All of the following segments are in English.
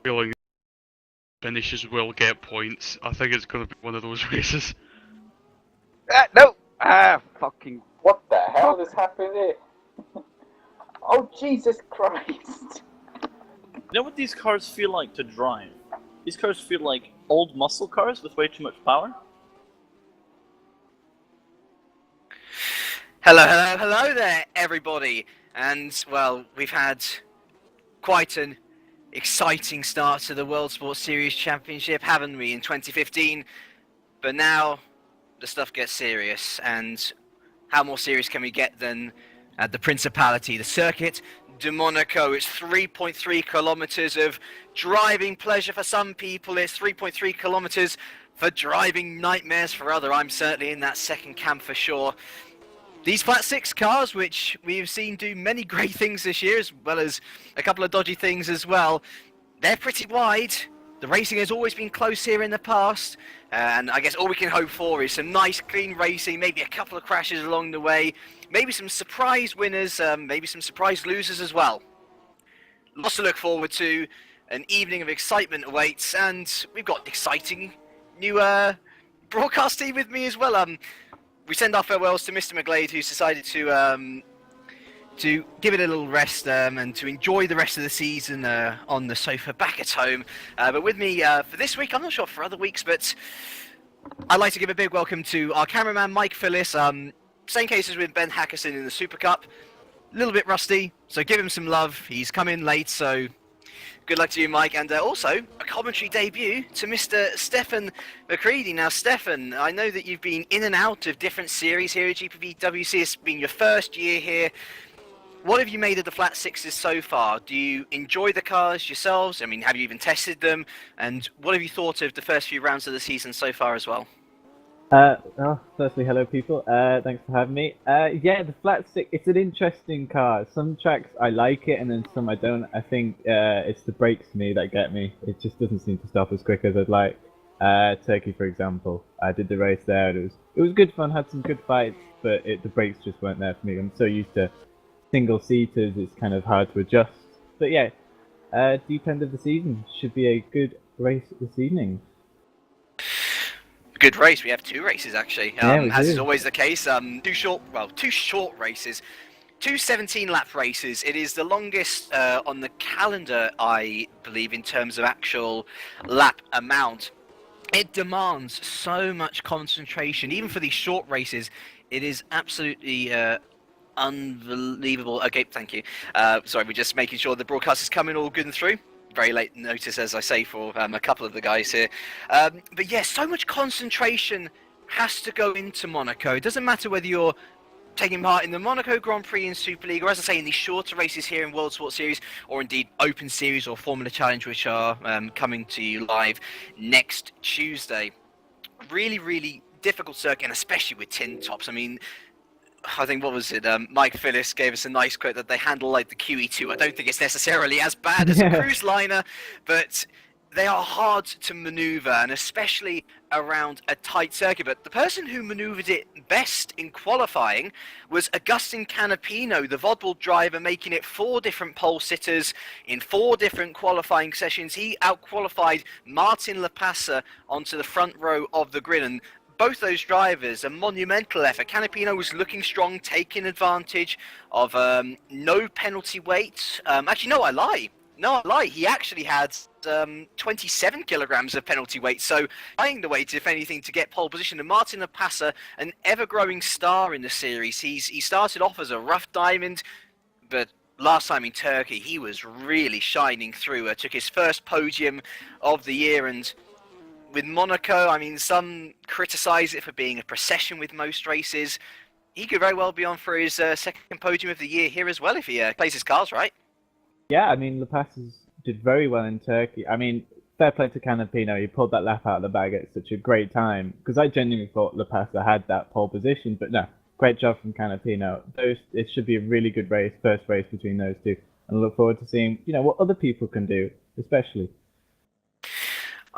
feeling finishes will get points. I think it's going to be one of those races. No! Fucking... What the hell is happening here? Oh, Jesus Christ! You know what these cars feel like to drive? These cars feel like old muscle cars with way too much power. Hello there, everybody. And, well, we've had quite an exciting start to the World Sport Series Championship, haven't we, in 2015? But now the stuff gets serious, and how more serious can we get than at the Principality, the circuit de Monaco? It's 3.3 kilometers of driving pleasure for some people. It's 3.3 kilometers for driving nightmares for others. I'm certainly in that second camp for sure. These flat six cars, which we've seen do many great things this year, as well as a couple of dodgy things as well, they're pretty wide. The racing has always been close here in the past, and I guess all we can hope for is some nice, clean racing, maybe a couple of crashes along the way, maybe some surprise winners, maybe some surprise losers as well. Lots to look forward to. An evening of excitement awaits, and we've got exciting new broadcast team with me as well. We send our farewells to Mr. McGlade, who's decided to give it a little rest and to enjoy the rest of the season on the sofa back at home. But with me for this week, I'm not sure for other weeks, but I'd like to give a big welcome to our cameraman, Mike Phillis. Same case as with Ben Hackerson in the Super Cup. A little bit rusty, so give him some love. He's come in late, so good luck to you, Mike. And also, a commentary debut to Mr. Stefan McCready. Now, Stefan, I know that you've been in and out of different series here at GPVWC. It's been your first year here. What have you made of the flat sixes so far? Do you enjoy the cars yourselves? I mean, have you even tested them? And what have you thought of the first few rounds of the season so far as well? Firstly, hello people. Thanks for having me. Yeah, the flat six, it's an interesting car. Some tracks I like it, and then some I don't. I think it's the brakes for me that get me. It just doesn't seem to stop as quick as I'd like. Turkey, for example, I did the race there. And it was good fun. Had some good fights, but the brakes just weren't there for me. I'm so used to single seaters, it's kind of hard to adjust. But yeah, deep end of the season should be a good race this evening. Good race. We have two races actually, as is always the case. Two short races, two 17-lap races. It is the longest on the calendar, I believe, in terms of actual lap amount. It demands so much concentration, even for these short races. It is absolutely unbelievable. Okay, thank you. Sorry, we're just making sure the broadcast is coming all good and through. Very late notice, as I say, for a couple of the guys here. But yeah, so much concentration has to go into Monaco. It doesn't matter whether you're taking part in the Monaco Grand Prix in Super League, or as I say, in these shorter races here in World Sport Series, or indeed Open Series or Formula Challenge, which are coming to you live next Tuesday. Really, really difficult circuit, and especially with tin tops. I mean, I think, what was it, Mike Phillis gave us a nice quote that they handle like the QE2. I don't think it's necessarily as bad as a cruise liner, but they are hard to maneuver, and especially around a tight circuit. But the person who maneuvered it best in qualifying was Agustin Canapino, the Vodbull driver, making it 4 different pole sitters in 4 different qualifying sessions. He out-qualified Martin Lapassa onto the front row of the grid, and both those drivers, a monumental effort. Canapino was looking strong, taking advantage of no penalty weight. Actually, no, I lie. He actually had 27 kilograms of penalty weight, so buying the weight, if anything, to get pole position. And Martin Lapassa, an ever-growing star in the series. He started off as a rough diamond, but last time in Turkey, he was really shining through. Took his first podium of the year, and with Monaco, I mean, some criticise it for being a procession with most races. He could very well be on for his second podium of the year here as well if he plays his cards right. Yeah, I mean, Lapassa's did very well in Turkey. I mean, fair play to Canapino. He pulled that lap out of the bag at such a great time, because I genuinely thought Lapassa had that pole position, but no, great job from Canapino. It should be a really good race, first race between those two, and I look forward to seeing, what other people can do, especially.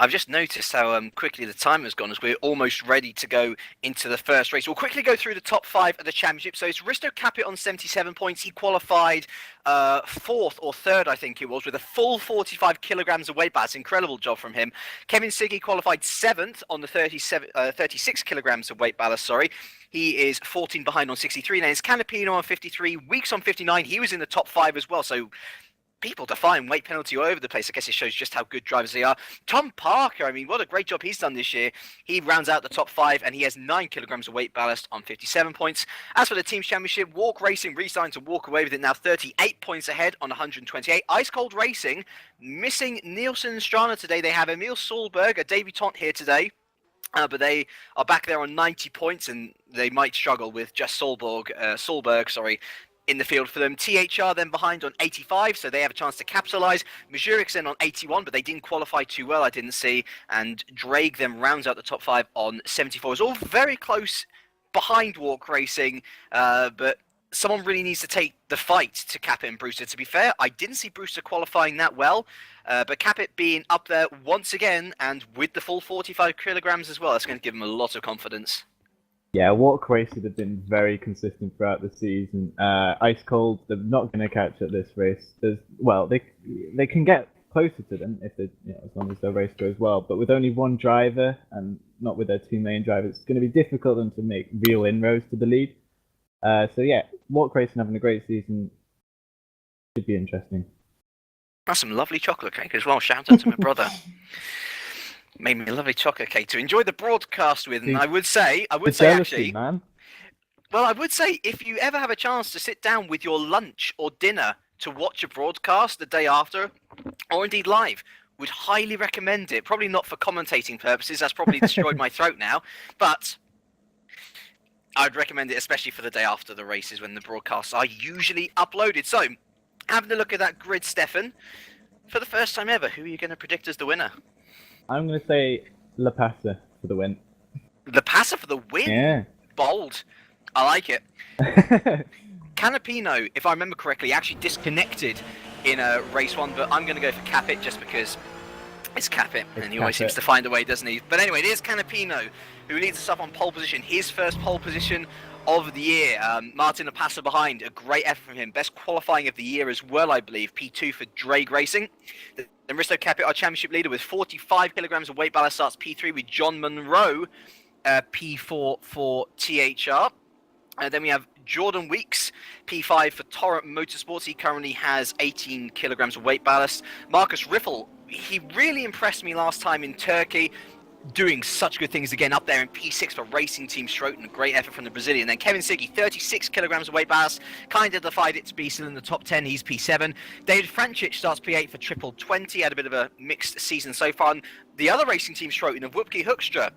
I've just noticed how quickly the time has gone as we're almost ready to go into the first race. We'll quickly go through the top 5 of the championship. So it's Risto Capit on 77 points. He qualified 4th or 3rd, I think it was, with a full 45 kilograms of weight balance. Incredible job from him. Kevin Siggy qualified 7th on the 36 kilograms of weight ballast. Sorry. He is 14 behind on 63. Now it's Canapino on 53. Weeks on 59. He was in the top 5 as well. So people defying weight penalty all over the place. I guess it shows just how good drivers they are. Tom Parker, I mean, what a great job he's done this year. He rounds out the top 5 and he has 9 kilograms of weight ballast on 57 points. As for the team's championship, Walk Racing re-signed to walk away with it now 38 points ahead on 128. Ice Cold Racing missing Nielsen and Strana today. They have Emil Solberg, a debutant here today. But they are back there on 90 points and they might struggle with just Solberg, in the field for them. THR then behind on 85, so they have a chance to capitalise. Mazurik's then on 81, but they didn't qualify too well, I didn't see. And Drake then rounds out the top 5 on 74. It's all very close behind Walk Racing, but someone really needs to take the fight to Capit and Brewster. To be fair, I didn't see Brewster qualifying that well, but Capit being up there once again and with the full 45 kilograms as well, that's going to give him a lot of confidence. Yeah, Walk Racing have been very consistent throughout the season. Ice Cold, they're not going to catch at this race. They can get closer to them if they, as long as their race goes well. But with only one driver and not with their 2 main drivers, it's going to be difficult for them to make real inroads to the lead. So yeah, Walk Racing having a great season. Should be interesting. That's some lovely chocolate cake as well. Shout out to my brother. Made me a lovely chocolate cake to enjoy the broadcast with, and I would say actually, man. Well, I would say if you ever have a chance to sit down with your lunch or dinner to watch a broadcast the day after, or indeed live, would highly recommend it. Probably not for commentating purposes, that's probably destroyed my throat now, but I'd recommend it especially for the day after the races when the broadcasts are usually uploaded. So, having a look at that grid, Stefan, for the first time ever, who are you going to predict as the winner? I'm going to say La Pasa for the win. La Pasa for the win? Yeah. Bold. I like it. Canapino, if I remember correctly, actually disconnected in race 1, but I'm going to go for Capit just because it's Capit, and he always seems to find a way, doesn't he? But anyway, it is Canapino who leads us up on pole position, his first pole position of the year. Martin La Pasa behind, a great effort from him. Best qualifying of the year as well, I believe. P2 for Drake Racing. Then Risto Capit, our championship leader, with 45 kilograms of weight ballast, starts P3 with John Monroe, P4 for THR. Then we have Jordan Weeks, P5 for Torrent Motorsports. He currently has 18 kilograms of weight ballast. Marcus Riffle, he really impressed me last time in Turkey, doing such good things again up there in P6 for Racing Team Schroten. A great effort from the Brazilian. Then Kevin Siggy, 36 kilograms of weight ballast, kind of defied it to be still in the top 10. He's P7. David Francic starts P8 for Triple 20. Had a bit of a mixed season so far. And the other Racing Team Schroten of Wupke Hoekstra,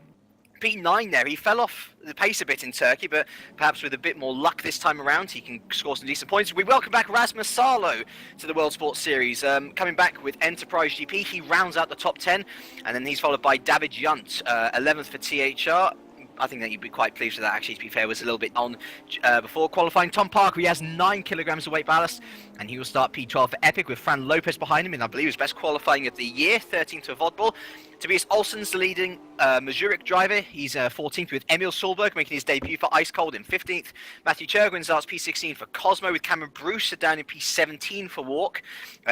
P9 there. He fell off the pace a bit in Turkey, but perhaps with a bit more luck this time around, he can score some decent points. We welcome back Rasmus Salo to the World Sport Series. Coming back with Enterprise GP, he rounds out the top 10, and then he's followed by David Junt, 11th for THR. I think that you'd be quite pleased with that, actually, to be fair. Was a little bit on before qualifying. Tom Parker, he has 9 kilograms of weight ballast, and he will start P12 for Epic with Fran Lopez behind him, and I believe his best qualifying of the year, 13th for Vodball. Tobias Olsen's the leading Mazurik driver. He's 14th with Emil Solberg, making his debut for Ice Cold in 15th. Matthew Chergwin starts P16 for Cosmo, with Cameron Bruce down in P17 for Walk.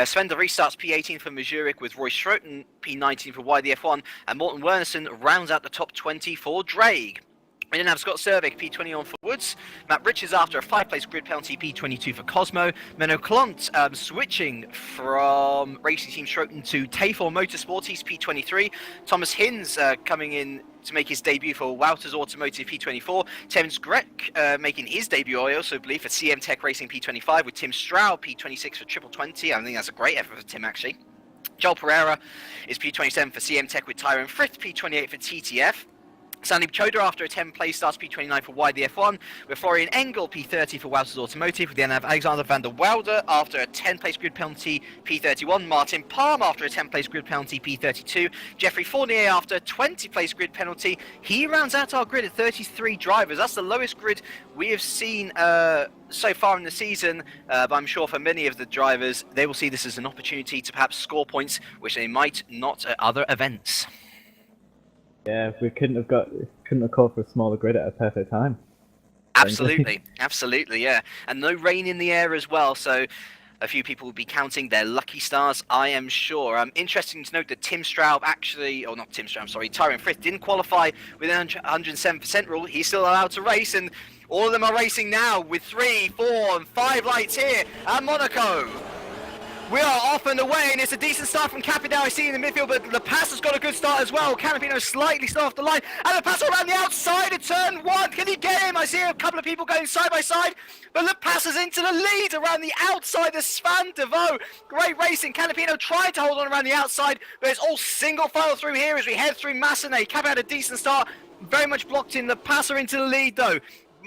Sven de Vries starts P18 for Mazurik, with Roy Schroten P19 for YDF1. And Morten Wernerson rounds out the top 20 for Drake. We then have Scott Cervic, P21 for Woods. Matt Richards after a 5-place grid penalty, P22 for Cosmo. Menno Klont switching from Racing Team Schroten to Tayfor Motorsport, he's P23. Thomas Hinz coming in to make his debut for Wouters Automotive, P24. Terence Grech making his debut, I also believe, for CM Tech Racing, P25, with Tim Stroud, P26 for Triple 20. I think that's a great effort for Tim, actually. Joel Pereira is P27 for CM Tech with Tyrone Frith, P28 for TTF. Sandeep Choda after a 10-place starts P29 for YDF1, with Florian Engel P30 for Wouters Automotive. We then have Alexander van der Wilder after a 10-place grid penalty P31, Martin Palm after a 10-place grid penalty P32, Jeffrey Fournier after a 20-place grid penalty. He rounds out our grid at 33 drivers. That's the lowest grid we have seen so far in the season, but I'm sure for many of the drivers, they will see this as an opportunity to perhaps score points, which they might not at other events. Yeah, we couldn't have called for a smaller grid at a perfect time. Absolutely, absolutely, yeah. And no rain in the air as well, so a few people will be counting their lucky stars, I am sure. Interesting to note that Tim Straub actually, or not Tim Straub, sorry, Tyrone Frith didn't qualify within 107% rule. He's still allowed to race, and all of them are racing now with 3, 4, and 5 lights here at Monaco. We are off and away, and it's a decent start from Capitao. I see in the midfield, but La Paz has got a good start as well. Canapino slightly slow off the line, and La Paz around the outside of turn 1. Can he get him? I see a couple of people going side by side, but La Paz is into the lead around the outside of Svan Devoe. Great racing. Canapino tried to hold on around the outside, but it's all single file through here as we head through Massenet. Cap had a decent start, very much blocked in. La Paz are into the lead though.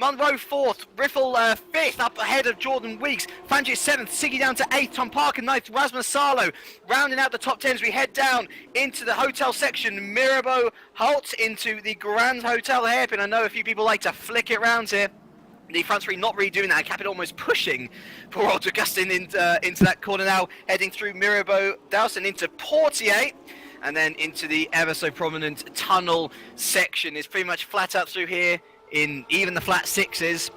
Monroe 4th, Riffle 5th, up ahead of Jordan Weeks. Fangit 7th, Siggy down to 8th, Tom Parker 9th, Rasmus Salo. Rounding out the top 10 as we head down into the hotel section. Mirabeau halt into the Grand Hotel hairpin. I know a few people like to flick it round here. The front three not really doing that. Capit almost pushing poor old Augustin into that corner now, heading through Mirabeau, Dawson into Portier. And then into the ever so prominent tunnel section. It's pretty much flat out through here. In even the flat sixes,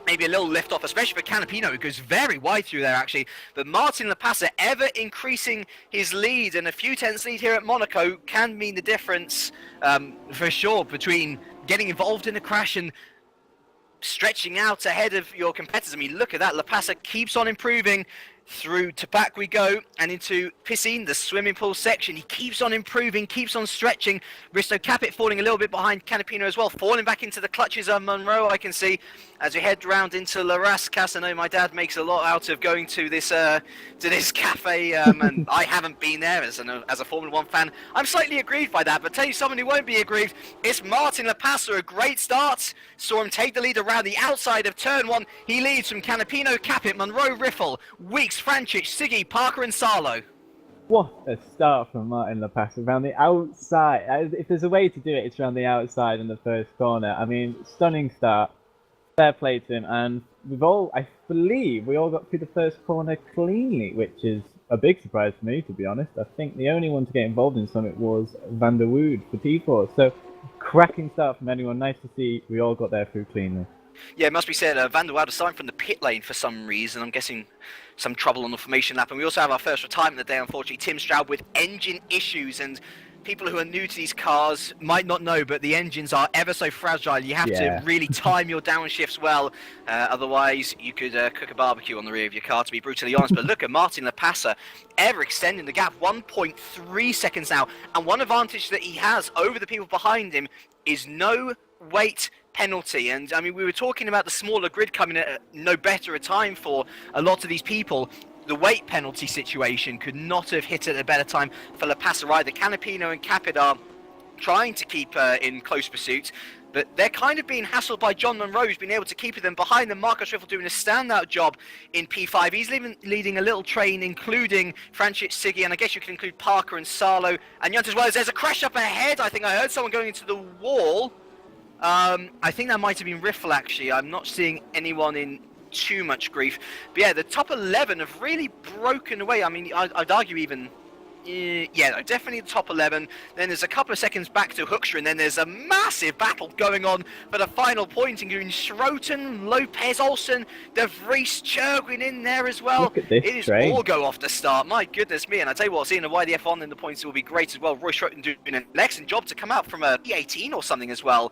maybe a little lift off, especially for Canapino, who goes very wide through there actually. But Martin Lapasa ever increasing his lead, and a few tenths lead here at Monaco can mean the difference for sure between getting involved in a crash and stretching out ahead of your competitors. I mean, look at that. Lapasa keeps on improving. Through to back we go, and into Piscine, the swimming pool section. He keeps on improving, keeps on stretching. Risto Capit falling a little bit behind Canapino as well, falling back into the clutches of Monroe, I can see, as we head round into La Rascas. I know my dad makes a lot out of going to this cafe, and I haven't been there as a Formula 1 fan. I'm slightly aggrieved by that, but tell you someone who won't be aggrieved, it's Martin Lapasa. A great start. Saw him take the lead around the outside of turn 1. He leads from Canapino, Capit, Monroe, Riffle, Weeks, Franchich, Siggy, Parker and Salo. What a start from Martin Lapasa around the outside. If there's a way to do it, it's around the outside in the first corner. I mean, stunning start. Fair play to him. And I believe we all got through the first corner cleanly, which is a big surprise for me, to be honest. I think the only one to get involved in something was Van der Wood for T4. So, cracking start from anyone. Nice to see we all got there through cleanly. Yeah, it must be said, Van der Waal is starting from the pit lane for some reason. I'm guessing some trouble on the formation lap. And we also have our first retirement of the day, unfortunately, Tim Straub with engine issues. And people who are new to these cars might not know, but the engines are ever so fragile. You have to really time your downshifts well. Otherwise, you could cook a barbecue on the rear of your car, to be brutally honest. But look at Martin Lapasa, ever extending the gap, 1.3 seconds now. And one advantage that he has over the people behind him is no weight penalty. And I mean, we were talking about the smaller grid coming at no better a time for a lot of these people. The weight penalty situation could not have hit at a better time for La Pasa either. Canapino and Capit are trying to keep in close pursuit, but they're kind of being hassled by John Monroe, who's been able to keep them behind them. Marcus Riffle doing a standout job in P5. He's leading a little train, including Franchit, Siggy, and I guess you can include Parker and Salo and Yunt as well. There's a crash up ahead. I think I heard someone going into the wall. I think that might have been Riffle, actually. I'm not seeing anyone in too much grief. But yeah, the top 11 have really broken away. I mean, I'd argue even... yeah, no, definitely the top 11. Then there's a couple of seconds back to Hoekstra, and then there's a massive battle going on for the final point, including Schroten, Lopez, Olsen, De Vries, Churgwin in there as well. Look at this it is train. all go off the start. My goodness me. And I tell you what, seeing a YDF on in the points will be great as well. Roy Schroten doing an excellent job to come out from a P18 or something as well.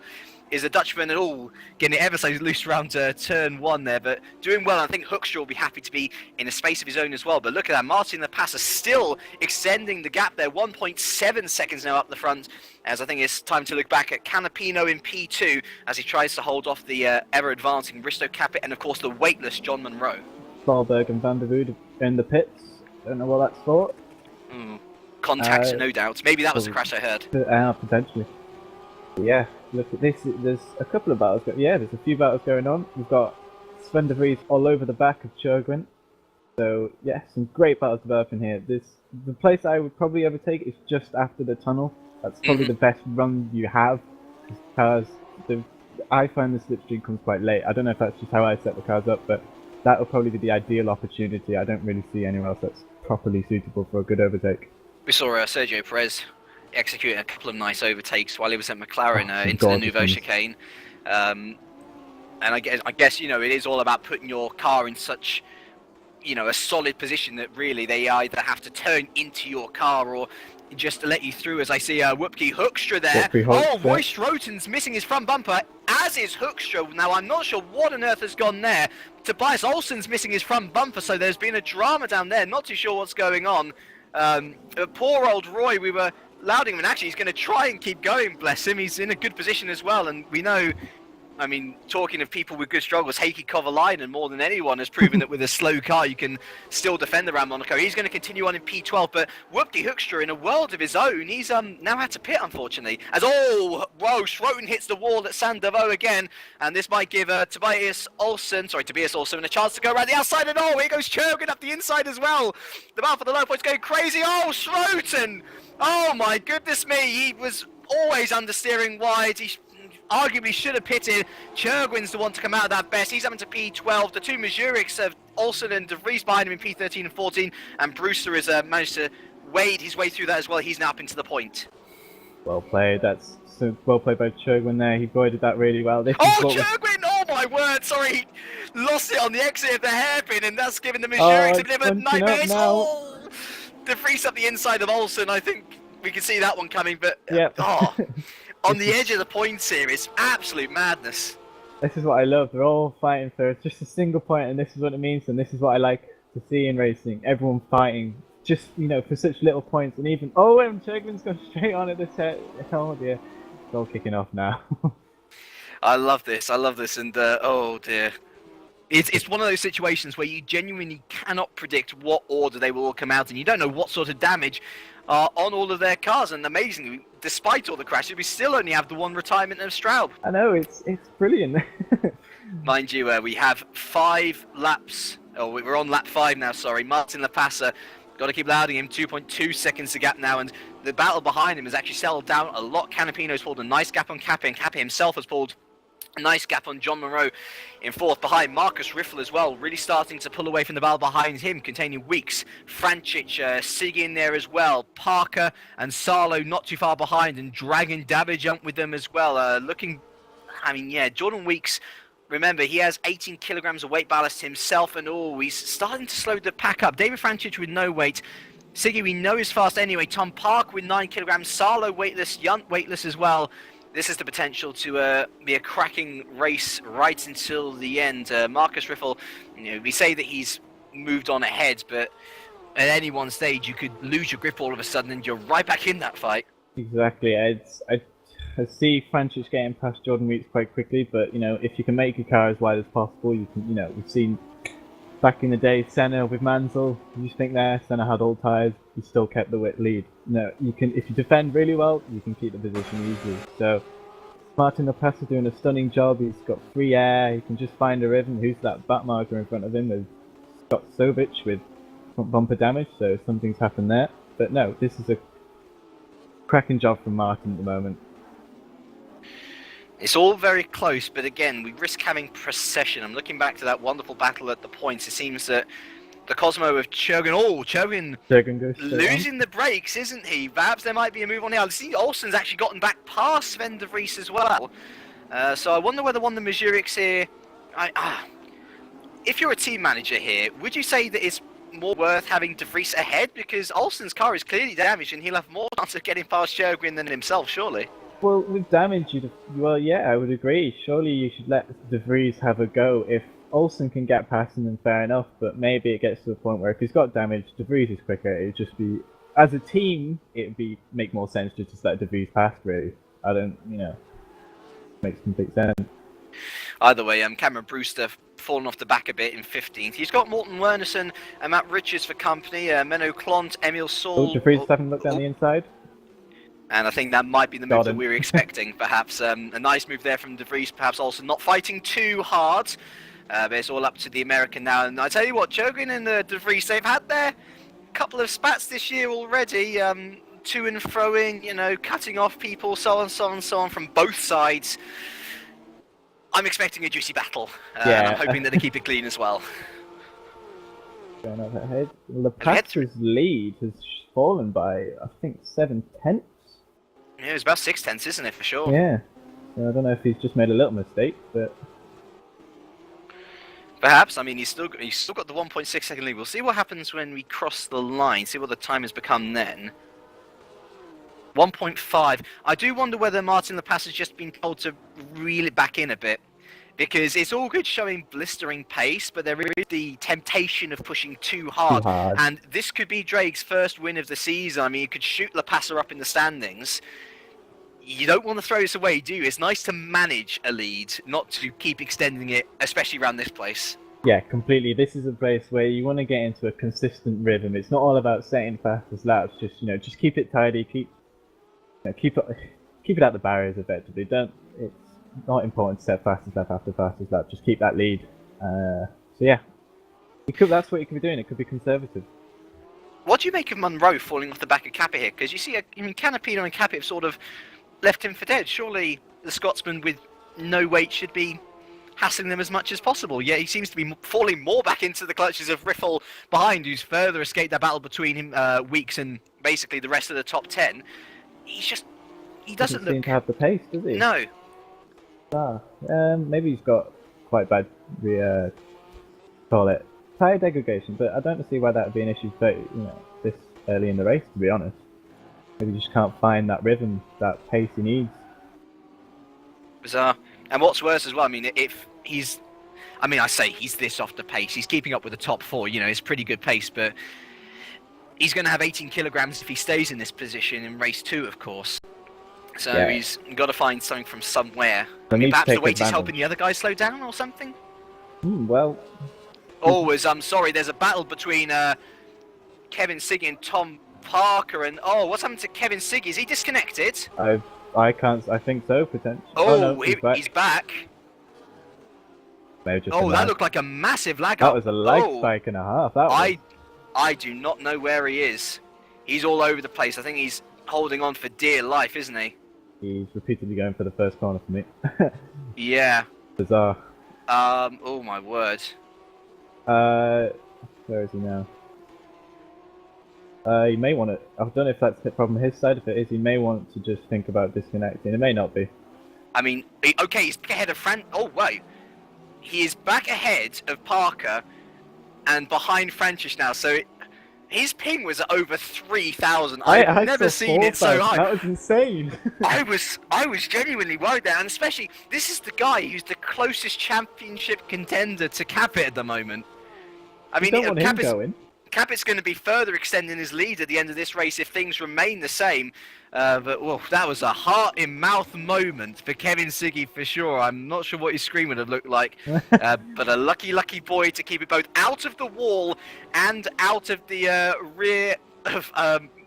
Is a Dutchman at all, getting it ever so loose around turn 1 there, but doing well. I think Hoekstra will be happy to be in a space of his own as well. But look at that, Martin Lapasa still extending the gap there, 1.7 seconds now up the front, as I think it's time to look back at Canapino in P2 as he tries to hold off the ever-advancing Risto Capit and, of course, the weightless John Monroe. Svalberg and Van der Wood in the pits. Don't know what that's for. Contacts, no doubt. Maybe that was the crash I heard. Potentially. Yeah, look at this. There's a couple of battles. There's a few battles going on. We've got Sven de Vries all over the back of Churgwin. So, yeah, some great battles developing here. The place I would probably overtake is just after the tunnel. That's probably the best run you have, because I find the slipstream comes quite late. I don't know if that's just how I set the cars up, but that will probably be the ideal opportunity. I don't really see anywhere else that's properly suitable for a good overtake. We saw Sergio Perez executing a couple of nice overtakes while he was at McLaren some into the gorgeous Nouveau ones. chicane. And I guess you know, it is all about putting your car in such, you know, a solid position that really they either have to turn into your car or just to let you through. As I see Whoopke Hoekstra there. Whoopke Oh, Hoekstra. Roy Schroten's missing his front bumper, as is Hoekstra. Now, I'm not sure what on earth has gone there. Tobias Olsen's missing his front bumper, so there's been a drama down there. Not too sure what's going on. Poor old Roy, we were lauding him, and actually he's going to try and keep going, bless him. He's in a good position as well, and we know... I mean, talking of people with good struggles, Heikki Kovalainen, more than anyone, has proven that with a slow car you can still defend around Monaco. He's going to continue on in P12, but Whoopke Hoekstra, in a world of his own, he's now had to pit, unfortunately. As, whoa, Schroten hits the wall at Sandovo again, and this might give Tobias Olsen a chance to go around the outside, and here goes Churgin up the inside as well. The battle for the low point's going crazy. Oh, Schroten! Oh, my goodness me, he was always understeering wide. He arguably should have pitted. Churgwin's the one to come out of that best. He's up into P12. The two Mazuriks of Olsen and De Vries behind him in P13 and 14. And Brewster has managed to wade his way through that as well. He's now up into the point. Well played. That's so well played by Churgwin there. He avoided that really well. Churgwin! Oh my word! Sorry, he lost it on the exit of the hairpin, and that's given the Mazuriks a bit of a nightmare. Oh! De Vries up the inside of Olsen. I think we can see that one coming, but Yep. on the edge of the points here, it's absolute madness. This is what I love. They're all fighting for just a single point, and this is what it means, and this is what I like to see in racing. Everyone fighting, just, you know, for such little points, and even... Oh, and Churgwin's gone straight on at the set. Oh, dear. It's all kicking off now. I love this, and oh, dear. It's one of those situations where you genuinely cannot predict what order they will all come out in. You don't know what sort of damage are on all of their cars, and amazingly, despite all the crashes, we still only have the one retirement of Straub. I know, it's brilliant. Mind you, we have 5 laps. Oh, we're on lap 5 now, sorry. Martin Lapassa, got to keep lauding him, 2.2 seconds to gap now, and the battle behind him has actually settled down a lot. Canapino's pulled a nice gap on Cappy, and Cappy himself has pulled a nice gap on John Monroe in 4th behind. Marcus Riffle as well, really starting to pull away from the battle behind him, containing Weeks, Francic, Sig in there as well. Parker and Salo not too far behind, and dragging Davidge up with them as well. Jordan Weeks, remember, he has 18 kilograms of weight ballast himself, and he's starting to slow the pack up. David Francic with no weight. Siggy, we know is fast anyway. Tom Park with 9 kilograms. Salo weightless, Yunt weightless as well. This is the potential to be a cracking race right until the end. Marcus Riffle, we say that he's moved on ahead, but at any one stage you could lose your grip all of a sudden and you're right back in that fight. Exactly. I see Francis getting past Jordan Weeks quite quickly, but if you can make your car as wide as possible, you can. We've seen back in the day Senna with Mansell. You think there, Senna had old tyres, he still kept the lead. You can, if you defend really well, you can keep the position easily. So Martin Lopez doing a stunning job. He's got free air. He can just find a rhythm. Who's that back marker in front of him? With Scott Sovich with front bumper damage. So something's happened there. But no, this is a cracking job from Martin at the moment. It's all very close, but again, we risk having procession. I'm looking back to that wonderful battle at the points. It seems that the Cosmo of Churgin goes losing the brakes, isn't he? Perhaps there might be a move on here. I see Olsen's actually gotten back past Sven de Vries as well. So I wonder whether one of the Mazuriks here... if you're a team manager here, would you say that it's more worth having de Vries ahead? Because Olsen's car is clearly damaged and he'll have more chance of getting past Churgin than himself, surely. Well, with damage, yeah, I would agree. Surely you should let de Vries have a go. If Olsen can get past him, then fair enough, but maybe it gets to the point where if he's got damage, de Vries is quicker. It would just be, as a team, it would make more sense to just let de Vries past, really. I don't, makes complete sense. Either way, Cameron Brewster fallen off the back a bit in 15th. He's got Morten Wernerson and Matt Richards for company, Menno Klont, Emil Saul. De Vries having looked down the inside. And I think that might be the move that we were expecting, perhaps. A nice move there from de Vries, perhaps also not fighting too hard. But it's all up to the American now. And I tell you what, Churgin and de Vries, they've had their couple of spats this year already. To and froing, cutting off people, so on from both sides. I'm expecting a juicy battle. And I'm hoping that they keep it clean as well. Going overhead. Lepassa's lead has fallen by, I think, 7/10. Yeah, it was about 6/10, isn't it, for sure? Yeah. So I don't know if he's just made a little mistake, but Perhaps. I mean, he's still got the 1.6 second lead. We'll see what happens when we cross the line. See what the time has become then. 1.5. I do wonder whether Martin Lepas has just been told to reel it back in a bit. Because it's all good showing blistering pace, but there is the temptation of pushing too hard. Too hard. And this could be Drake's first win of the season. I mean, you could shoot Lepas up in the standings. You don't want to throw this away, do you? It's nice to manage a lead, not to keep extending it, especially around this place. yeah, completely. This is a place where you want to get into a consistent rhythm. It's not all about setting fastest laps. Just keep it tidy. Keep it at the barriers effectively. It's not important to set fastest lap after fastest lap. Just keep that lead. So yeah, that's what you could be doing. It could be conservative. What do you make of Monroe falling off the back of Capit here? Because you see, Canapino and Capit have sort of left him for dead. Surely the Scotsman with no weight should be hassling them as much as possible. Yeah, he seems to be falling more back into the clutches of Riffle behind, who's further escaped that battle between him, Weeks and basically the rest of the top 10. He doesn't seem look... to have the pace, does he? No. Maybe he's got quite bad tire degradation, but I don't see why that would be an issue for this early in the race, to be honest. Maybe he just can't find that rhythm, that pace he needs. Bizarre. And what's worse as well, I mean, if he's... I say he's this off the pace. He's keeping up with the top 4, it's pretty good pace, but he's going to have 18 kilograms if he stays in this position in race 2, of course. So yeah. He's got to find something from somewhere. Perhaps the weight is helping the other guys slow down or something? Well... I'm sorry, there's a battle between Kevin Siggy and Tom Parker, and what's happened to Kevin Siggy? Is he disconnected? I think so, potentially. No, he's back. Maybe just that looked like a massive lag That up. was a lag spike and a half. I do not know where he is. He's all over the place. I think he's holding on for dear life, isn't he? He's repeatedly going for the first corner for me. Yeah. Bizarre. Oh my word. Where is he now? He may want to... I don't know if that's the problem on his side. If it is, he may want to just think about disconnecting. It may not be. He's back ahead of Oh, wait. He is back ahead of Parker and behind Francis now, so his ping was at over 3,000. I've never seen it so high. That was insane. I was genuinely worried there, and especially, this is the guy who's the closest championship contender to Capit at the moment. Capit's going to be further extending his lead at the end of this race if things remain the same. But that was a heart-in-mouth moment for Kevin Siggy for sure. I'm not sure what his screen would have looked like. But a lucky boy to keep it both out of the wall and out of the rear of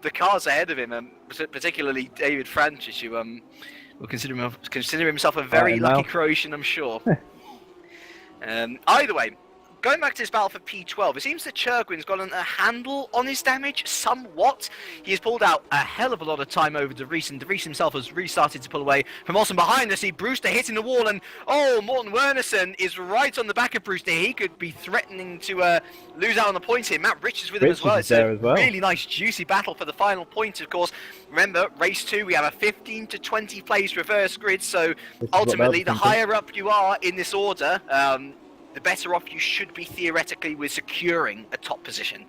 the cars ahead of him, particularly David Francis, who will consider himself a very lucky Croatian, I'm sure. Either way, going back to this battle for P12, it seems that Churgwin's gotten a handle on his damage somewhat. He has pulled out a hell of a lot of time over De Vries, and De Vries himself has restarted to pull away from Olsen behind us. See Brewster hitting the wall, and Morten Wernerson is right on the back of Brewster. He could be threatening to lose out on the points here. Matt Rich is with him as well. It's a really nice, juicy battle for the final point, of course. Remember, race 2, we have a 15 to 20 place reverse grid, so ultimately, the higher up you are in this order, the better off you should be theoretically with securing a top position.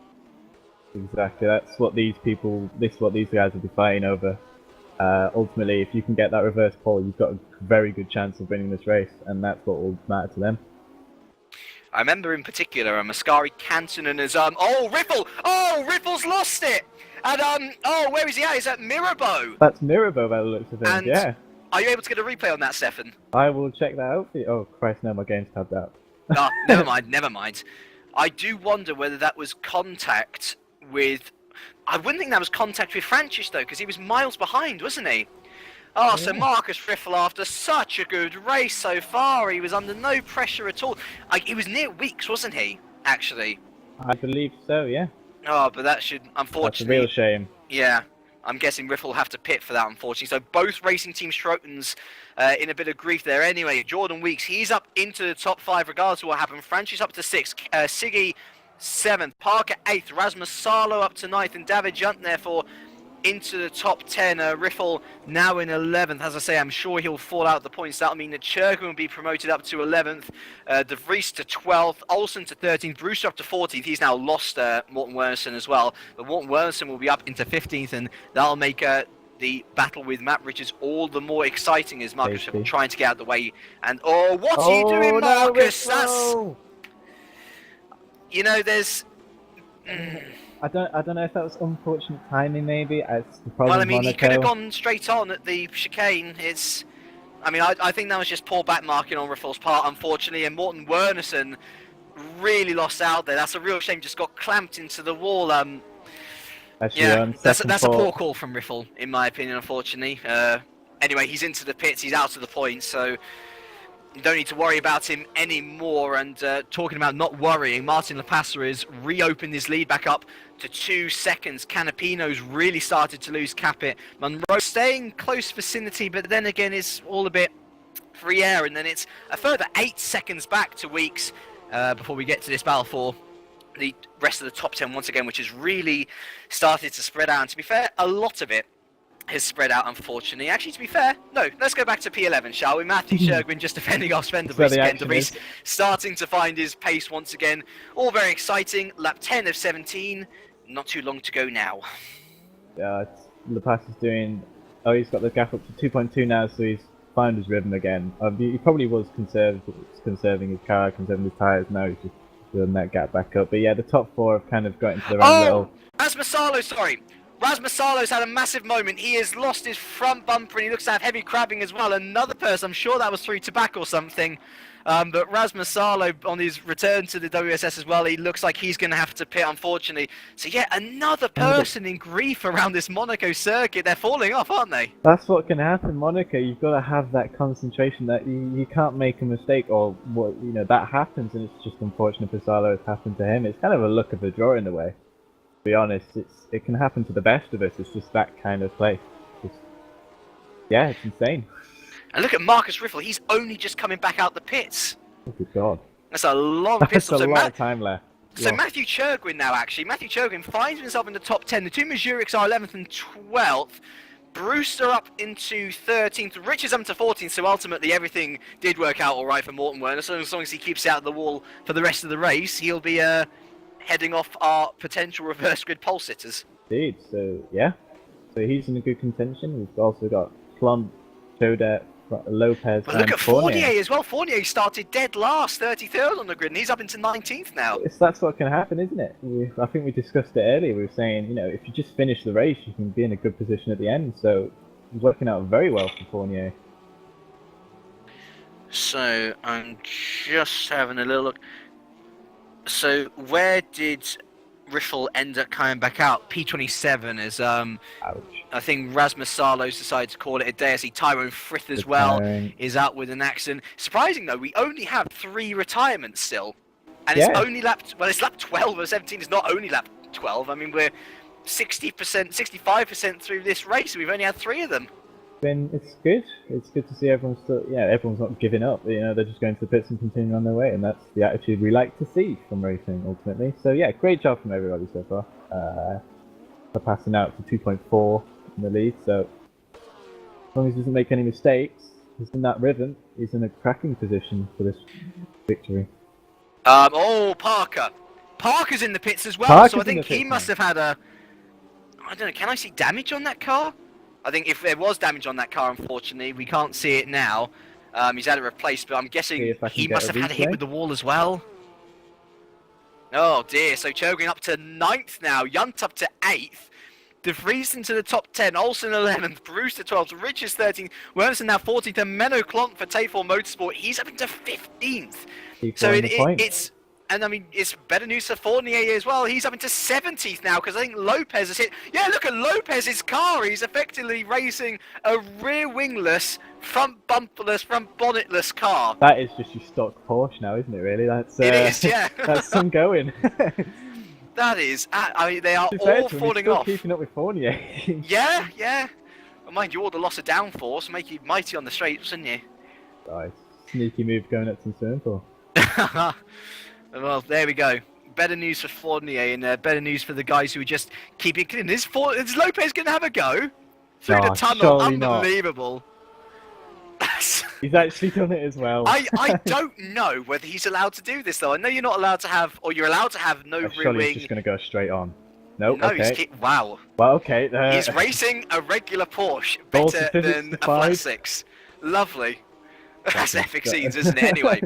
Exactly, that's what these guys will be fighting over. Ultimately, if you can get that reverse pole, you've got a very good chance of winning this race, and that's what will matter to them. I remember in particular, Mascari Cantonen has Riffle! Riffle's lost it! And where is he at? He's at Mirabeau. That's Mirabeau by the looks of things, and yeah. Are you able to get a replay on that, Stefan? I will check that out for you. Oh Christ, no, my game's tabbed out. Never mind. I do wonder whether that was contact with... I wouldn't think that was contact with Francis, though, because he was miles behind, wasn't he? So Marcus Riffle, after such a good race so far, he was under no pressure at all. He was near Weeks, wasn't he, actually? I believe so, yeah. But that should, unfortunately... That's a real shame. Yeah. I'm guessing Riffle will have to pit for that, unfortunately. So both racing team Schrotens in a bit of grief there. Anyway, Jordan Weeks, he's up into the top 5 regardless of what happened. Francis up to 6th, Siggy 7th, Parker 8th, Rasmus Salo up to 9th, and David Junt, therefore, into the top 10. Riffle now in 11th. As I say, I'm sure he'll fall out the points. That'll mean that Churgwin will be promoted up to 11th, De Vries to 12th, Olsen to 13th, Brewster up to 14th. He's now lost Morten Wernersen as well. But Morten Wernersen will be up into 15th, and that'll make the battle with Matt Richards all the more exciting as Marcus Riffle trying to get out of the way. And what are you doing, Marcus? That's, you know, there's. I don't know if that was unfortunate timing. Maybe it's the problem. Well, I mean, Monaco. he could have gone straight on at the chicane. It's, I mean, I think that was just poor back marking on Riffle's part, unfortunately. And Morten Wernersen really lost out there. That's a real shame. Just got clamped into the wall. Actually, Yeah, that's a poor call from Riffle, in my opinion, unfortunately. Anyway, he's into the pits, he's out of the points, so you don't need to worry about him anymore. And talking about not worrying, Martin Lapassa has reopened his lead back up to 2 seconds. Canapino's really started to lose Capit. Monroe staying close vicinity, but then again, it's all a bit free air. And then it's a further 8 seconds back to Weeks before we get to this battle for the rest of the top 10 once again, which has really started to spread out. And to be fair, a lot of it has spread out, unfortunately. Actually, to be fair, no, let's go back to P11, shall we? Matthew Churgwin just defending off Sven De Vries again. De Vries starting to find his pace once again. All very exciting. Lap 10 of 17. Not too long to go now. Yeah, Lapassa is doing. Oh, he's got the gap up to 2.2 now, so he's found his rhythm again. He probably was conserving his car, conserving his tyres. Now he's just building that gap back up. But yeah, the top 4 have kind of got into their own little. Rasmus Salo's had a massive moment. He has lost his front bumper and he looks to have heavy crabbing as well. Another person, I'm sure that was through tobacco or something. But Rasmus Salo on his return to the WSS as well, he looks like he's going to have to pit, unfortunately. So yeah, another person in grief around this Monaco circuit. They're falling off, aren't they? That's what can happen, Monaco. You've got to have that concentration that you can't make a mistake, or what that happens, and it's just unfortunate for Salo it's happened to him. It's kind of a luck of the draw in a way. To be honest, it can happen to the best of us. It's just that kind of play. Yeah, it's insane. And look at Marcus Riffle. He's only just coming back out the pits. Oh, good God. That's a long That's pistol. a lot of time left. So Matthew Churgwin now, actually. Matthew Churgwin finds himself in the top 10. The two Mazuriks are 11th and 12th. Brewster up into 13th. Richards up to 14th. So ultimately everything did work out all right for Morten Werner. So as long as he keeps out of the wall for the rest of the race, he'll be heading off our potential reverse grid pole sitters. Indeed. So yeah. So he's in a good contention. We've also got Plon, Chodet, Lopez, but look at Fournier as well. Fournier started dead last, 33rd on the grid, and he's up into 19th now. That's what can happen, isn't it? I think we discussed it earlier. We were saying, if you just finish the race, you can be in a good position at the end. So it's working out very well for Fournier. So I'm just having a little look. So where did Riffle end up coming back out? P27 is Ouch. I think Rasmus Salo's decided to call it a day. I see Tyrone Frith as well is out with an accident. Surprising though, we only have 3 retirements still. And it's only it's lap 12 or 17, it's not only lap 12. I mean, we're 60%, 65% through this race, we've only had 3 of them. It's good. It's good to see everyone's still, everyone's not giving up. They're just going to the pits and continuing on their way, and that's the attitude we like to see from racing ultimately. So yeah, great job from everybody so far. They're passing out to 2.4 in the lead, so as long as he doesn't make any mistakes, he's in that rhythm, he's in a cracking position for this victory. Parker. Parker's in the pits as well, so I think he must have had I don't know, can I see damage on that car? I think if there was damage on that car, unfortunately, we can't see it now. He's had it replaced, but I'm guessing he must have had a hit with the wall as well. Oh dear, so Chogin up to 9th now, Yunt up to 8th. De Vries into the top 10, Olsen 11th, Brewster 12th, Richards 13th, Wernersen now 14th, and Menno Klont for Tayfor Motorsport, he's up into 15th. So it's, and I mean, it's better news for Fournier as well. He's up into 70th now because I think Lopez has hit. Yeah, look at Lopez's car. He's effectively racing a rear wingless, front bumperless, front bonnetless car. That is just your stock Porsche now, isn't it? Really, it is. Yeah, that's some going. That is. I mean, they are all falling off. Keeping up with Fournier. Yeah. Well, mind you, all the loss of downforce make you mighty on the straights, wouldn't you? Nice. Sneaky move going up to turn 4. Well, there we go. better news for Fournier and better news for the guys who are just keeping it clean. Is Lopez going to have a go? Through the No, tunnel, surely not. unbelievable. He's actually done it as well. I don't know whether he's allowed to do this though. I know you're not allowed to have, or you're allowed to have no rear Surely he's wing. just going to go straight on. Nope, No, okay. wow. Well, okay. He's racing a regular Porsche Goal better to than a physics flat five. 6. Lovely. That's epic scenes, isn't it? Anyway,